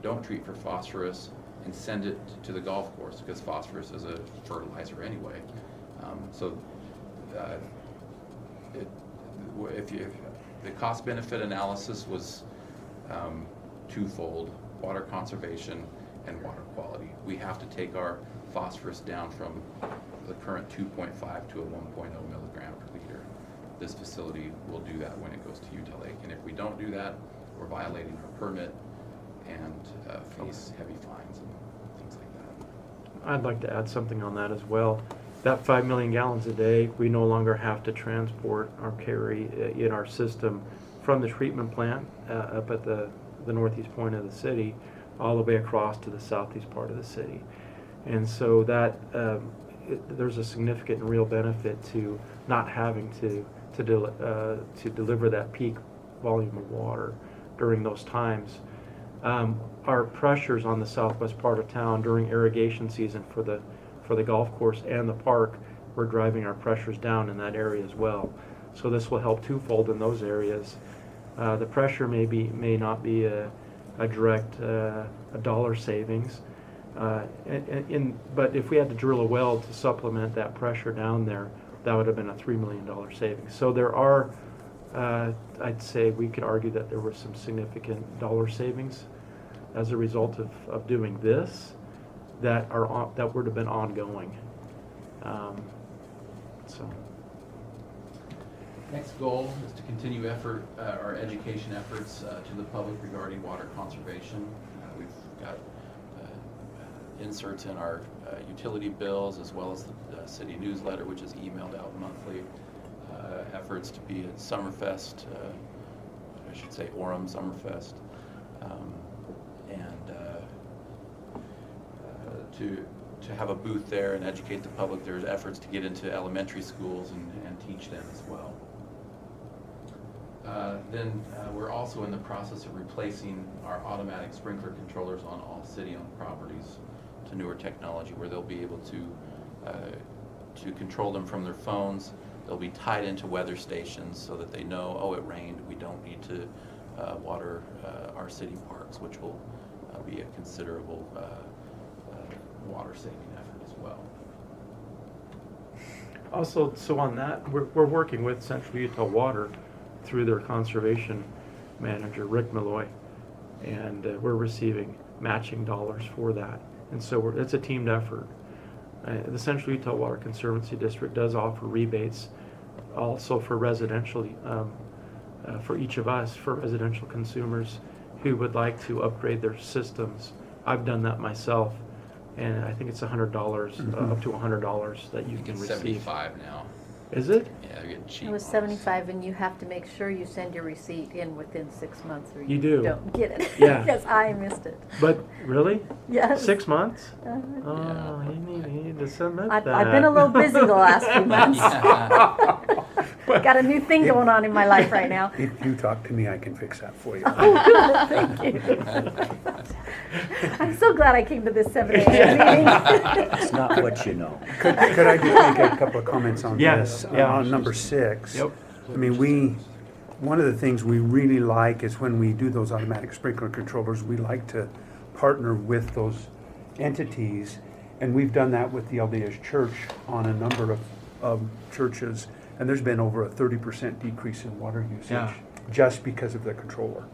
S6: don't treat for phosphorus and send it to the golf course because phosphorus is a fertilizer anyway. If the cost benefit analysis was twofold: water conservation and water quality. We have to take our phosphorus down from the current 2.5 to a 1.0 milligram per liter. This facility will do that when it goes to Utah Lake, and if we don't do that, we're violating our permit and face heavy fines and things like that.
S1: I'd like to add something on that as well. That 5 million gallons a day, we no longer have to transport or carry in our system from the treatment plant up at the northeast point of the city all the way across to the southeast part of the city. And so that there's a significant and real benefit to not having to deliver that peak volume of water during those times. Our pressures on the southwest part of town during irrigation season for the golf course and the park, we're driving our pressures down in that area as well. So this will help twofold in those areas. The pressure may not be a direct a dollar savings, but if we had to drill a well to supplement that pressure down there, that would have been a $3 million savings. So there are, I'd say we could argue that there were some significant dollar savings as a result of doing this that would have been ongoing.
S6: Next goal is to continue our education efforts to the public regarding water conservation. We've got inserts in our utility bills as well as the city newsletter, which is emailed out monthly. Efforts to be at Summerfest, I should say Orem Summerfest, and to have a booth there and educate the public. There's efforts to get into elementary schools and teach them as well. Then we're also in the process of replacing our automatic sprinkler controllers on all city-owned properties to newer technology where they'll be able to control them from their phones. They'll be tied into weather stations so that they know, oh, it rained, we don't need to water our city parks, which will be a considerable water-saving effort as well.
S1: Also, so on that, we're working with Central Utah Water through their conservation manager, Rick Malloy, and we're receiving matching dollars for that. And so it's a teamed effort. The Central Utah Water Conservancy District does offer rebates also for residential, for each of us, for residential consumers who would like to upgrade their systems. I've done that myself, and I think it's $100, up to $100 that you
S6: I think
S1: can
S6: it's
S1: receive.
S6: 75 now.
S1: Is it?
S6: Yeah, they're getting cheap.
S5: It was
S6: on us.
S5: 75, and you have to make sure you send your receipt in within 6 months, or
S1: You do.
S5: don't get it.
S1: Yeah.
S5: Because I missed it.
S1: But really?
S5: Yes.
S1: 6 months?
S5: Uh,
S1: Oh,
S6: Yeah.
S1: you need to submit
S5: I've
S1: that.
S5: been a little busy the last few months.
S6: Yeah.
S5: Got a new thing going on in my life right now.
S3: If you talk to me, I can fix that for you.
S5: Thank you. I'm so glad I came to this 7 a.m. meeting.
S2: It's not what you know.
S3: Could I just make a couple of comments on
S1: Yes,
S3: this?
S1: yeah.
S3: On number 6.
S1: Yep.
S3: I mean, one of the things we really like is when we do those automatic sprinkler controllers, we like to partner with those entities. And we've done that with the LDS Church on a number of churches And there's been over a 30% decrease in water usage
S1: Yeah.
S3: just because of the controller.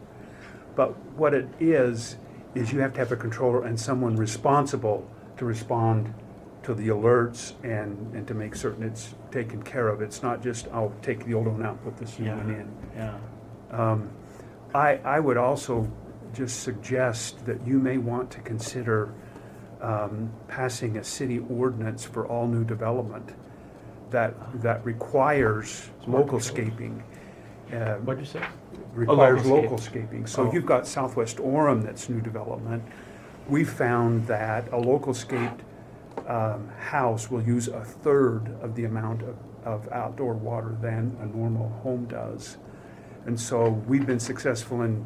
S3: But what it is you have to have a controller and someone responsible to respond to the alerts and to make certain it's taken care of. It's not just, I'll take the old one out, put this new one in.
S1: Yeah.
S3: I would also just suggest that you may want to consider passing a city ordinance for all new development that requires local scaping.
S1: What'd you say?
S3: Requires
S1: local
S3: local scaping. So
S1: Oh.
S3: you've got Southwest Orem that's new development. We found that a local scaped house will use a third of the amount of outdoor water than a normal home does. And so we've been successful in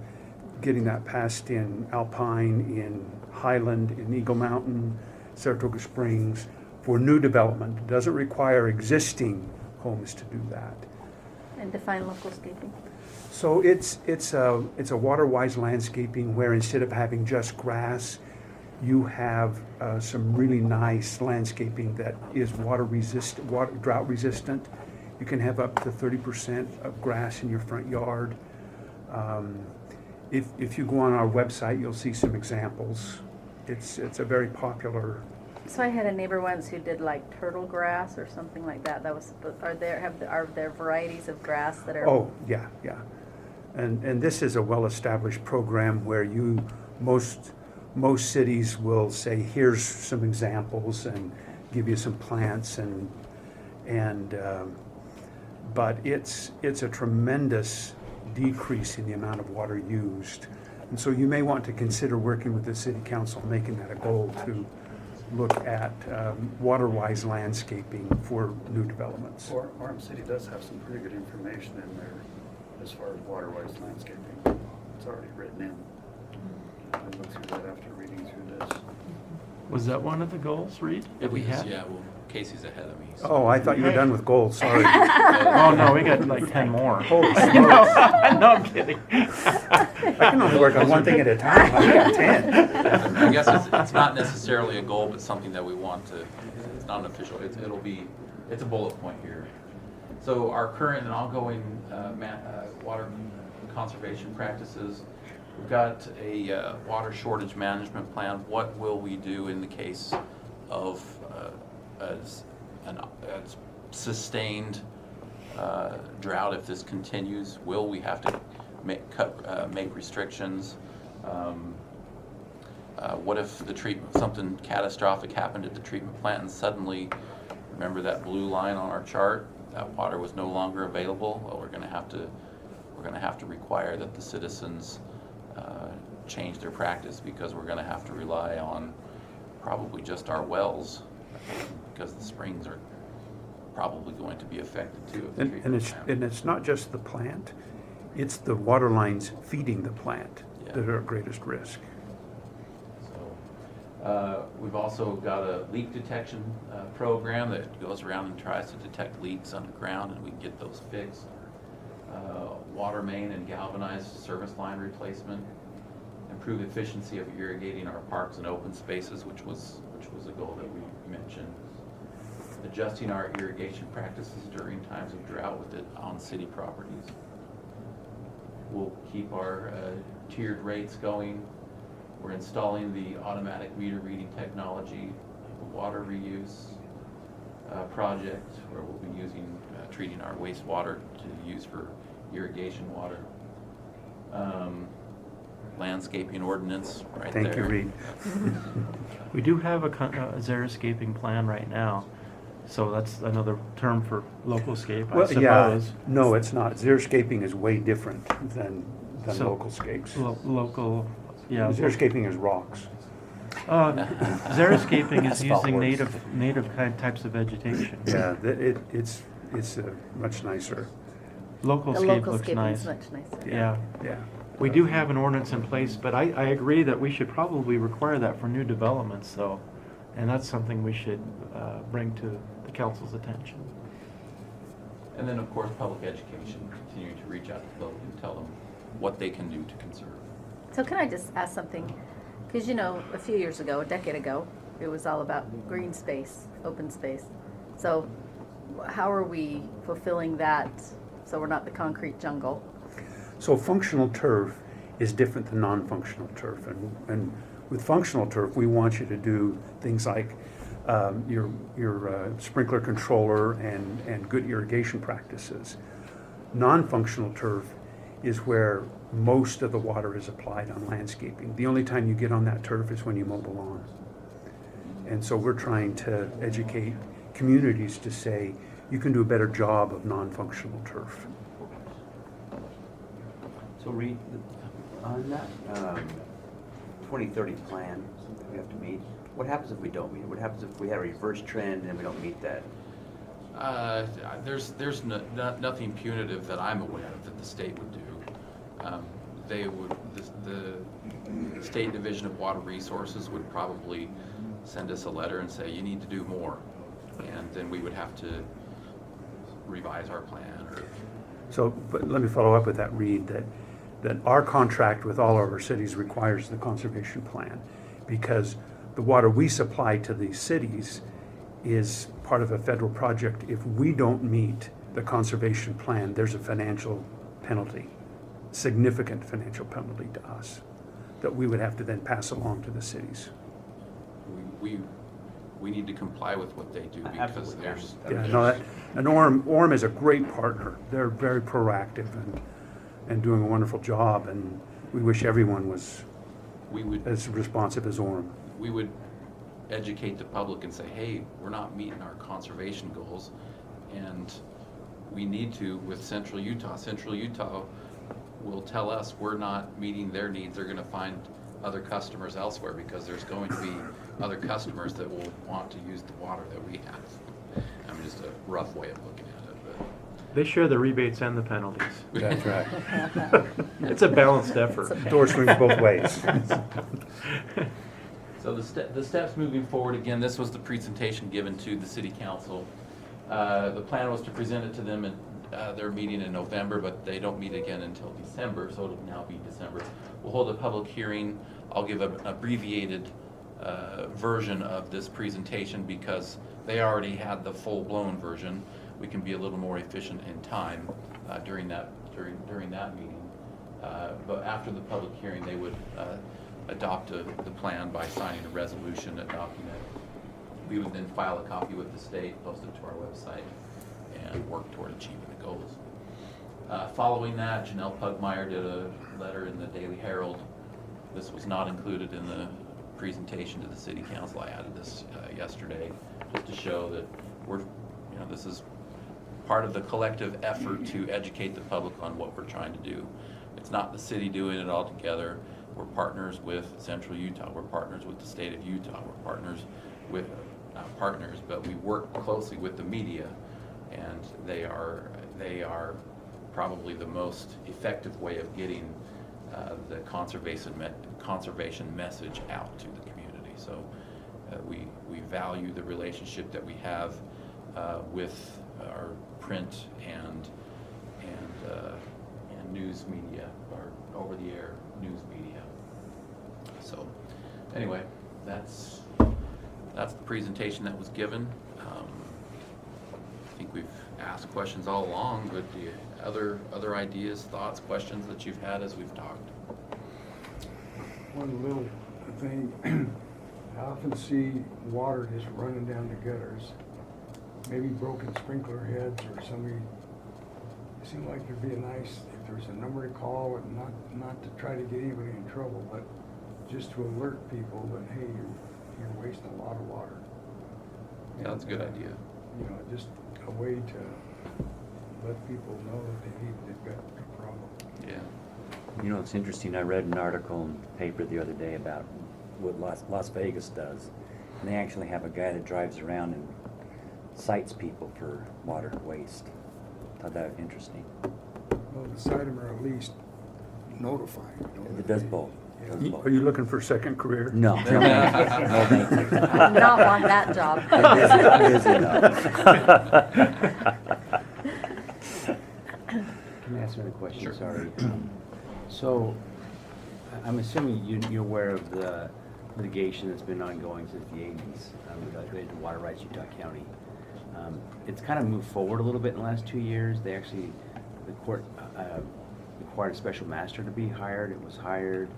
S3: getting that passed in Alpine, in Highland, in Eagle Mountain, Saratoga Springs, for new development. It doesn't require existing homes to do that.
S5: And define local scaping.
S3: So it's a water-wise landscaping where instead of having just grass, you have some really nice landscaping that is drought resistant. You can have up to 30% of grass in your front yard. If you go on our website, you'll see some examples. It's a very popular.
S5: So I had a neighbor once who did like turtle grass or something like that. That was, are there varieties of grass that are?
S3: Oh, yeah. And this is a well-established program where most cities will say, here's some examples and give you some plants but it's a tremendous decrease in the amount of water used. And so you may want to consider working with the city council, making that a goal to look at water-wise landscaping for new developments.
S8: Orem City does have some pretty good information in there as far as water-wise landscaping. It's already written in. I looked through that after reading through this.
S1: Was that one of the goals, Reed? that we had?
S6: Yeah, well, Casey's ahead of me. so-
S3: Oh, I thought you were done with gold, sorry.
S1: Oh, no, we got like 10 more.
S3: Holy smokes.
S1: No, I'm kidding.
S3: I can only work on one thing at a time. I got 10.
S6: I guess it's not necessarily a goal, but something that we want to, it's not an official, it's a bullet point here. So our current and ongoing water conservation practices, we've got a water shortage management plan. What will we do in the case of a sustained drought if this continues? Will we have to make restrictions? What if something catastrophic happened at the treatment plant and suddenly, remember that blue line on our chart? That water was no longer available. Well, we're going to have to require that the citizens change their practice, because we're going to have to rely on probably just our wells, because the springs are probably going to be affected too. If the treatment plant-
S3: And it's not just the plant, it's the water lines feeding the plant
S6: Yeah.
S3: that are at greatest risk.
S6: So, we've also got a leak detection program that goes around and tries to detect leaks underground, and we can get those fixed. Water main and galvanized service line replacement, improve efficiency of irrigating our parks and open spaces, which was a goal that we mentioned. Adjusting our irrigation practices during times of drought with it on city properties. We'll keep our tiered rates going. We're installing the automatic meter reading technology, water reuse project, where we'll be treating our wastewater to use for irrigation water. Landscaping ordinance right there.
S3: Thank you, Reed.
S1: We do have a xeriscaping plan right now, so that's another term for local scape, I
S3: Well, yeah,
S1: suppose.
S3: no, it's not. Xeriscaping is way different than
S1: So,
S3: local scapes.
S1: Local, yeah.
S3: Xeriscaping is rocks.
S1: Xeriscaping is
S9: Asphalt
S1: using
S9: works.
S1: native types of vegetation.
S3: Yeah, it's much nicer.
S1: Local
S5: The
S1: scape
S5: local
S1: looks
S5: scaping is
S1: nice.
S5: much nicer.
S1: Yeah.
S3: Yeah.
S1: We do have an ordinance in place, but I agree that we should probably require that for new developments, though. And that's something we should bring to the council's attention.
S6: And then, of course, public education, continuing to reach out to the public and tell them what they can do to conserve.
S5: So can I just ask something? Because, you know, a few years ago, a decade ago, it was all about green space, open space. So how are we fulfilling that, so we're not the concrete jungle?
S3: So functional turf is different than non-functional turf. And with functional turf, we want you to do things like your sprinkler controller and good irrigation practices. Non-functional turf is where most of the water is applied on landscaping. The only time you get on that turf is when you mow the lawn. And so we're trying to educate communities to say, you can do a better job of non-functional turf.
S9: So Reed, on that 2030 plan that we have to meet, what happens if we don't meet it? What happens if we have a reverse trend and we don't meet that?
S6: There's nothing punitive that I'm aware of that the state would do. They would, the State Division of Water Resources would probably send us a letter and say, you need to do more. And then we would have to revise our plan.
S3: So, but let me follow up with that, Reed, that our contract with all of our cities requires the conservation plan, because the water we supply to these cities is part of a federal project. If we don't meet the conservation plan, there's a financial penalty, significant financial penalty to us, that we would have to then pass along to the cities.
S6: We need to comply with what they do, because
S9: Absolutely.
S6: there's.
S3: Yeah, no, and Orem is a great partner. They're very proactive and doing a wonderful job, and we wish everyone was as responsive as Orem.
S6: We would educate the public and say, hey, we're not meeting our conservation goals, and we need to with Central Utah. Central Utah will tell us we're not meeting their needs. They're gonna find other customers elsewhere, because there's going to be other customers that will want to use the water that we have. I mean, just a rough way of looking at it, but.
S1: They share the rebates and the penalties.
S3: That's right.
S1: It's a balanced effort.
S3: Door swings both ways.
S6: So the steps moving forward, again, this was the presentation given to the city council. The plan was to present it to them at their meeting in November, but they don't meet again until December, so it'll now be December. We'll hold a public hearing. I'll give an abbreviated version of this presentation, because they already had the full-blown version. We can be a little more efficient in time during that meeting. But after the public hearing, they would adopt the plan by signing a resolution adopting it. We would then file a copy with the state, post it to our website, and work toward achieving the goals. Following that, Janelle Pugmire did a letter in the Daily Herald. This was not included in the presentation to the city council. I added this yesterday, just to show that this is part of the collective effort to educate the public on what we're trying to do. It's not the city doing it all together. We're partners with Central Utah. We're partners with the state of Utah. We're partners with, not partners, but we work closely with the media, and they are probably the most effective way of getting the conservation message out to the community. So we value the relationship that we have with our print and news media, or over-the-air news media. So anyway, that's the presentation that was given. I think we've asked questions all along, but do you other ideas, thoughts, questions that you've had as we've talked?
S10: One little thing, I often see water just running down the gutters, maybe broken sprinkler heads or somebody. It seemed like there'd be a nice, if there's a number to call, and not to try to get anybody in trouble, but just to alert people that, hey, you're wasting a lot of water.
S6: Yeah, that's a good idea.
S10: Just a way to let people know that they've got a problem.
S6: Yeah.
S2: It's interesting. I read an article in the paper the other day about what Las Vegas does. And they actually have a guy that drives around and cites people for water waste. Thought that was interesting.
S10: Well, beside them, or at least notifying.
S2: It does both.
S3: Are you looking for a second career?
S2: No. No, thank you.
S5: I do not want that job.
S2: I'm busy enough.
S11: Can I ask another question?
S6: Sure.
S11: Sorry. So, I'm assuming you're aware of the litigation that's been ongoing since the 80s related to water rights, Utah County. It's kind of moved forward a little bit in the last 2 years. They actually, the court required a special master to be hired. It was hired.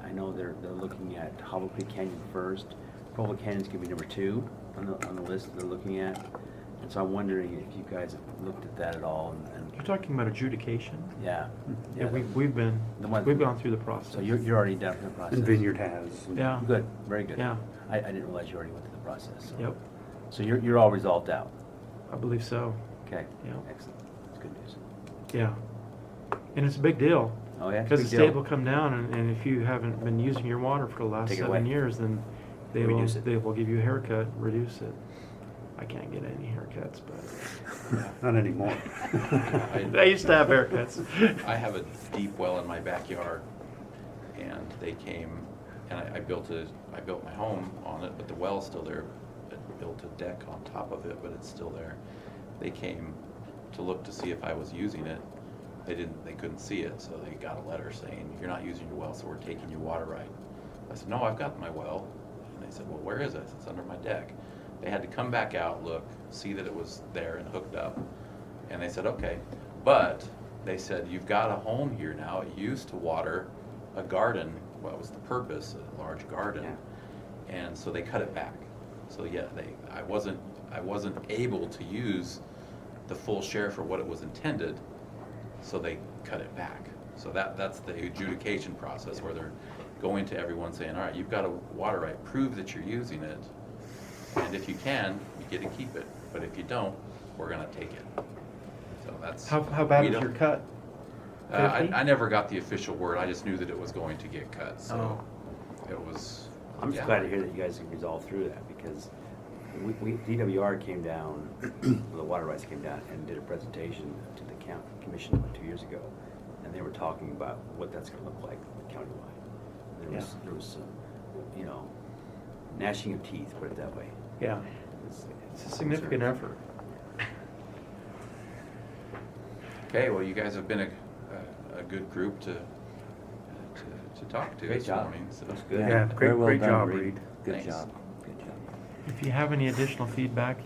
S11: I know they're looking at Hobble Creek Canyon first. Provo Canyon's gonna be number 2 on the list they're looking at. And so I'm wondering if you guys have looked at that at all. And
S1: You're talking about adjudication?
S11: yeah,
S1: Yeah, we've gone through the process.
S11: So you're already down through the process.
S3: And Vineyard has.
S1: Yeah.
S11: Good, very good.
S1: Yeah.
S11: I didn't realize you already went through the process. So.
S1: Yep,
S11: So you're all resolved out.
S1: I believe so.
S11: Okay.
S1: Yeah.
S11: Excellent. That's good news.
S1: Yeah. And it's a big deal.
S11: Oh yeah. it's a
S1: Because the
S11: big
S1: state
S11: deal.
S1: will come down and if you haven't been using your water for the last
S11: Take it
S1: 7
S11: away.
S1: years, then they
S11: Reduce it.
S1: will give you a haircut, reduce it. I can't get any haircuts, but
S3: Not anymore.
S1: I used to have haircuts.
S6: I have a deep well in my backyard, and they came, and I built my home on it, but the well's still there. I built a deck on top of it, but it's still there. They came to look to see if I was using it. They couldn't see it, so they got a letter saying, you're not using your well, so we're taking your water right. I said, no, I've got my well. And they said, well, where is it? I said, it's under my deck. They had to come back out, look, see that it was there and hooked up. And they said, okay. But they said, you've got a home here now. It used to water a garden. Well, it was the purpose, a large garden.
S11: Yeah.
S6: And so they cut it back. So yeah, I wasn't able to use the full share for what it was intended, so they cut it back. So that's the adjudication process where they're going to everyone saying, all right, you've got a water right, prove that you're using it, and if you can, you get to keep it. But if you don't, we're gonna take it. So that's.
S1: How bad
S6: we
S1: was
S6: don't-
S1: your cut?
S6: I
S1: 50?
S6: never got the official word. I just knew that it was going to get cut. So it was.
S11: I'm just
S6: yeah.
S11: glad to hear that you guys can resolve through that because DWR came down, the water rights came down and did a presentation to the county commission about 2 years ago, and they were talking about what that's going to look like countywide. There was some, gnashing of teeth, put it that way.
S1: Yeah, it's a significant effort.
S6: Okay, well, you guys have been a good group to talk to
S11: Great
S6: this
S11: job.
S6: morning. So.
S11: That's good.
S3: Yeah,
S2: Very well
S3: great
S2: done,
S3: job,
S2: Reed.
S3: Reed.
S2: Good
S6: Thanks.
S2: job. Good job.
S1: If you have any additional feedback,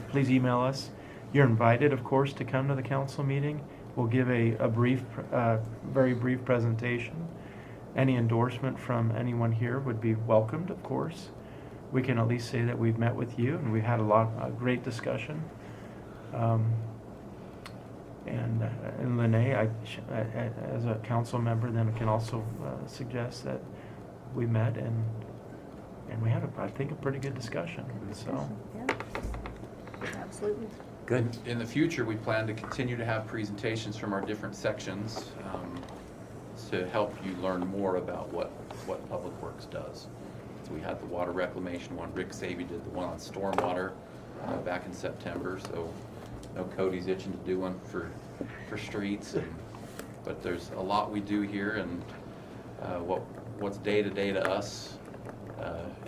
S1: please email us. You're invited, of course, to come to the council meeting. We'll give a very brief presentation. Any endorsement from anyone here would be welcomed, of course. We can at least say that we've met with you and we've had a great discussion. And LaNae, as a council member, then can also suggest that we met and we had, I think, a pretty good discussion. So,
S5: Yeah, absolutely.
S2: Good.
S6: In the future, we plan to continue to have presentations from our different sections to help you learn more about what Public Works does. So we had the water reclamation one. Rick Sabey did the one on stormwater back in September. So I know Cody's itching to do one for streets. But there's a lot we do here, and what's day to day to us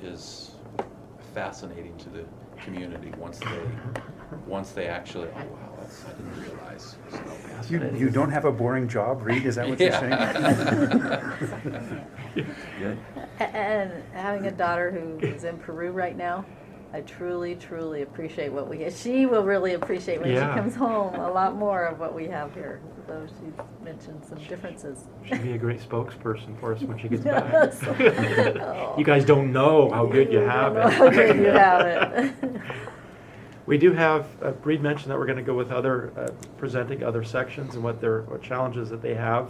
S6: is fascinating to the community once they actually, oh wow, I didn't realize. So.
S3: You don't have a boring job, Reed? Is that what you're saying?
S2: Good.
S5: And having a daughter who is in Peru right now, I truly, truly appreciate what we have. She will really appreciate when
S1: Yeah.
S5: she comes home a lot more of what we have here. Though she mentioned some differences.
S1: she'd be a great spokesperson for us when she gets back.
S5: Yes. Oh.
S1: You guys don't know how good you have
S5: don't know how good you
S1: it.
S5: have it.
S1: We do have, Reed mentioned that we're going to go with presenting other sections and what challenges that they have.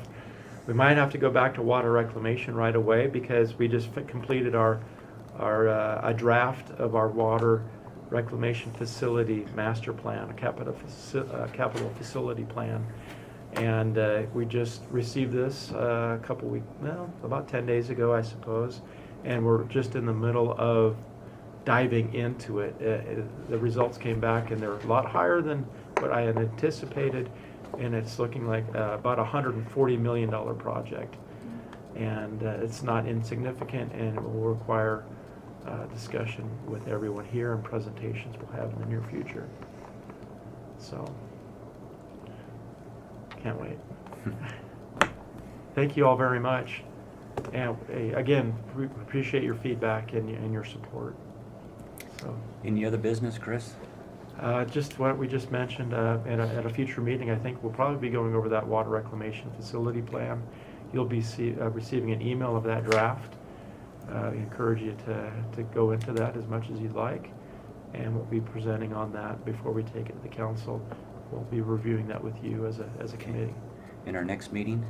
S1: We might have to go back to water reclamation right away because we just completed a draft of our water reclamation facility master plan, a capital facility plan. And we just received this about 10 days ago, I suppose. And we're just in the middle of diving into it. The results came back and they're a lot higher than what I had anticipated. And it's looking like about a $140 million project. And it's not insignificant, and it will require discussion with everyone here and presentations we'll have in the near future. So, can't wait. Thank you all very much. And again, we appreciate your feedback and your support. So,
S2: Any other business, Chris?
S1: just what we just mentioned, at a future meeting, I think we'll probably be going over that water reclamation facility plan. You'll be receiving an email of that draft. I encourage you to go into that as much as you'd like, and we'll be presenting on that before we take it to the council. We'll be reviewing that with you as a committee.
S2: In our next meeting?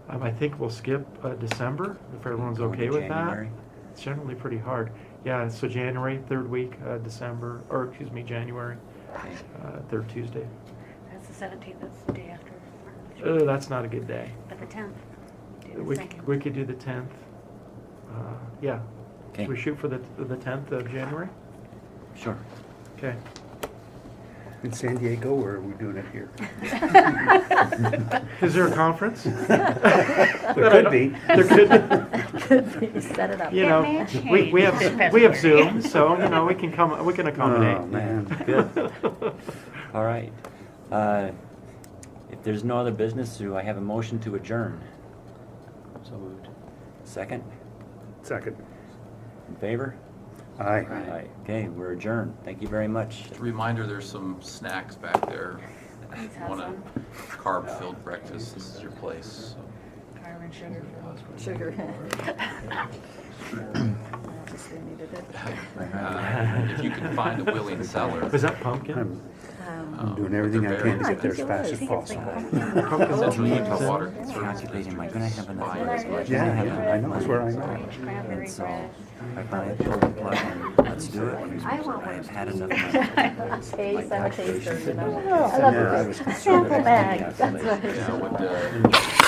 S1: I think we'll skip December, if everyone's
S2: Going
S1: okay
S2: to
S1: with
S2: January?
S1: that. It's generally pretty hard. Yeah, so January, third week, December, or excuse me, January,
S2: Okay.
S1: third Tuesday.
S4: That's the 17th, that's the day after.
S1: That's not a good day.
S4: But the 10th. Do the
S1: We,
S4: second.
S1: we could do the 10th. Yeah.
S2: Okay.
S1: Should we shoot for the 10th of January?
S2: Sure.
S1: Okay.
S3: In San Diego, or are we doing it here?
S1: Is there a conference?
S3: There could be.
S1: There could be.
S5: Could be, set it up.
S1: You
S4: It
S1: know,
S4: may
S1: we have
S4: change.
S1: we have Zoom, so you know we can accommodate.
S3: Oh, man.
S2: Good. All right. If there's no other business, do I have a motion to adjourn?
S11: So moved.
S2: Second?
S3: Second.
S2: In favor?
S3: Aye.
S2: Aye. Okay, we're adjourned. Thank you very much.
S6: Just a reminder, there's some snacks back there. If
S4: Let's
S6: you
S4: have
S6: want a
S4: some.
S6: carb-filled breakfast, this is your place.
S4: Carbon sugar.
S5: Sugar. Just they needed it.
S6: If you can find a willing seller.
S1: Was that pumpkin?
S3: I'm doing everything I can to get there as fast as possible.
S6: Central Utah Water
S2: Calculating,
S6: Conservancy
S2: am I gonna have enough?
S6: District
S2: Am I gonna
S3: Yeah,
S2: have
S3: yeah,
S2: enough
S3: I know, that's where I
S2: money?
S3: know.
S4: Orange cranberry
S2: And so
S4: bread.
S2: I finally pulled the plug and let's do it.
S4: I want one.
S2: I've had enough money.
S5: Taste, I'm a taster, you know.
S3: Yeah, I was
S5: Sample bag, that's
S2: calculating.
S5: right.
S6: Yeah, what,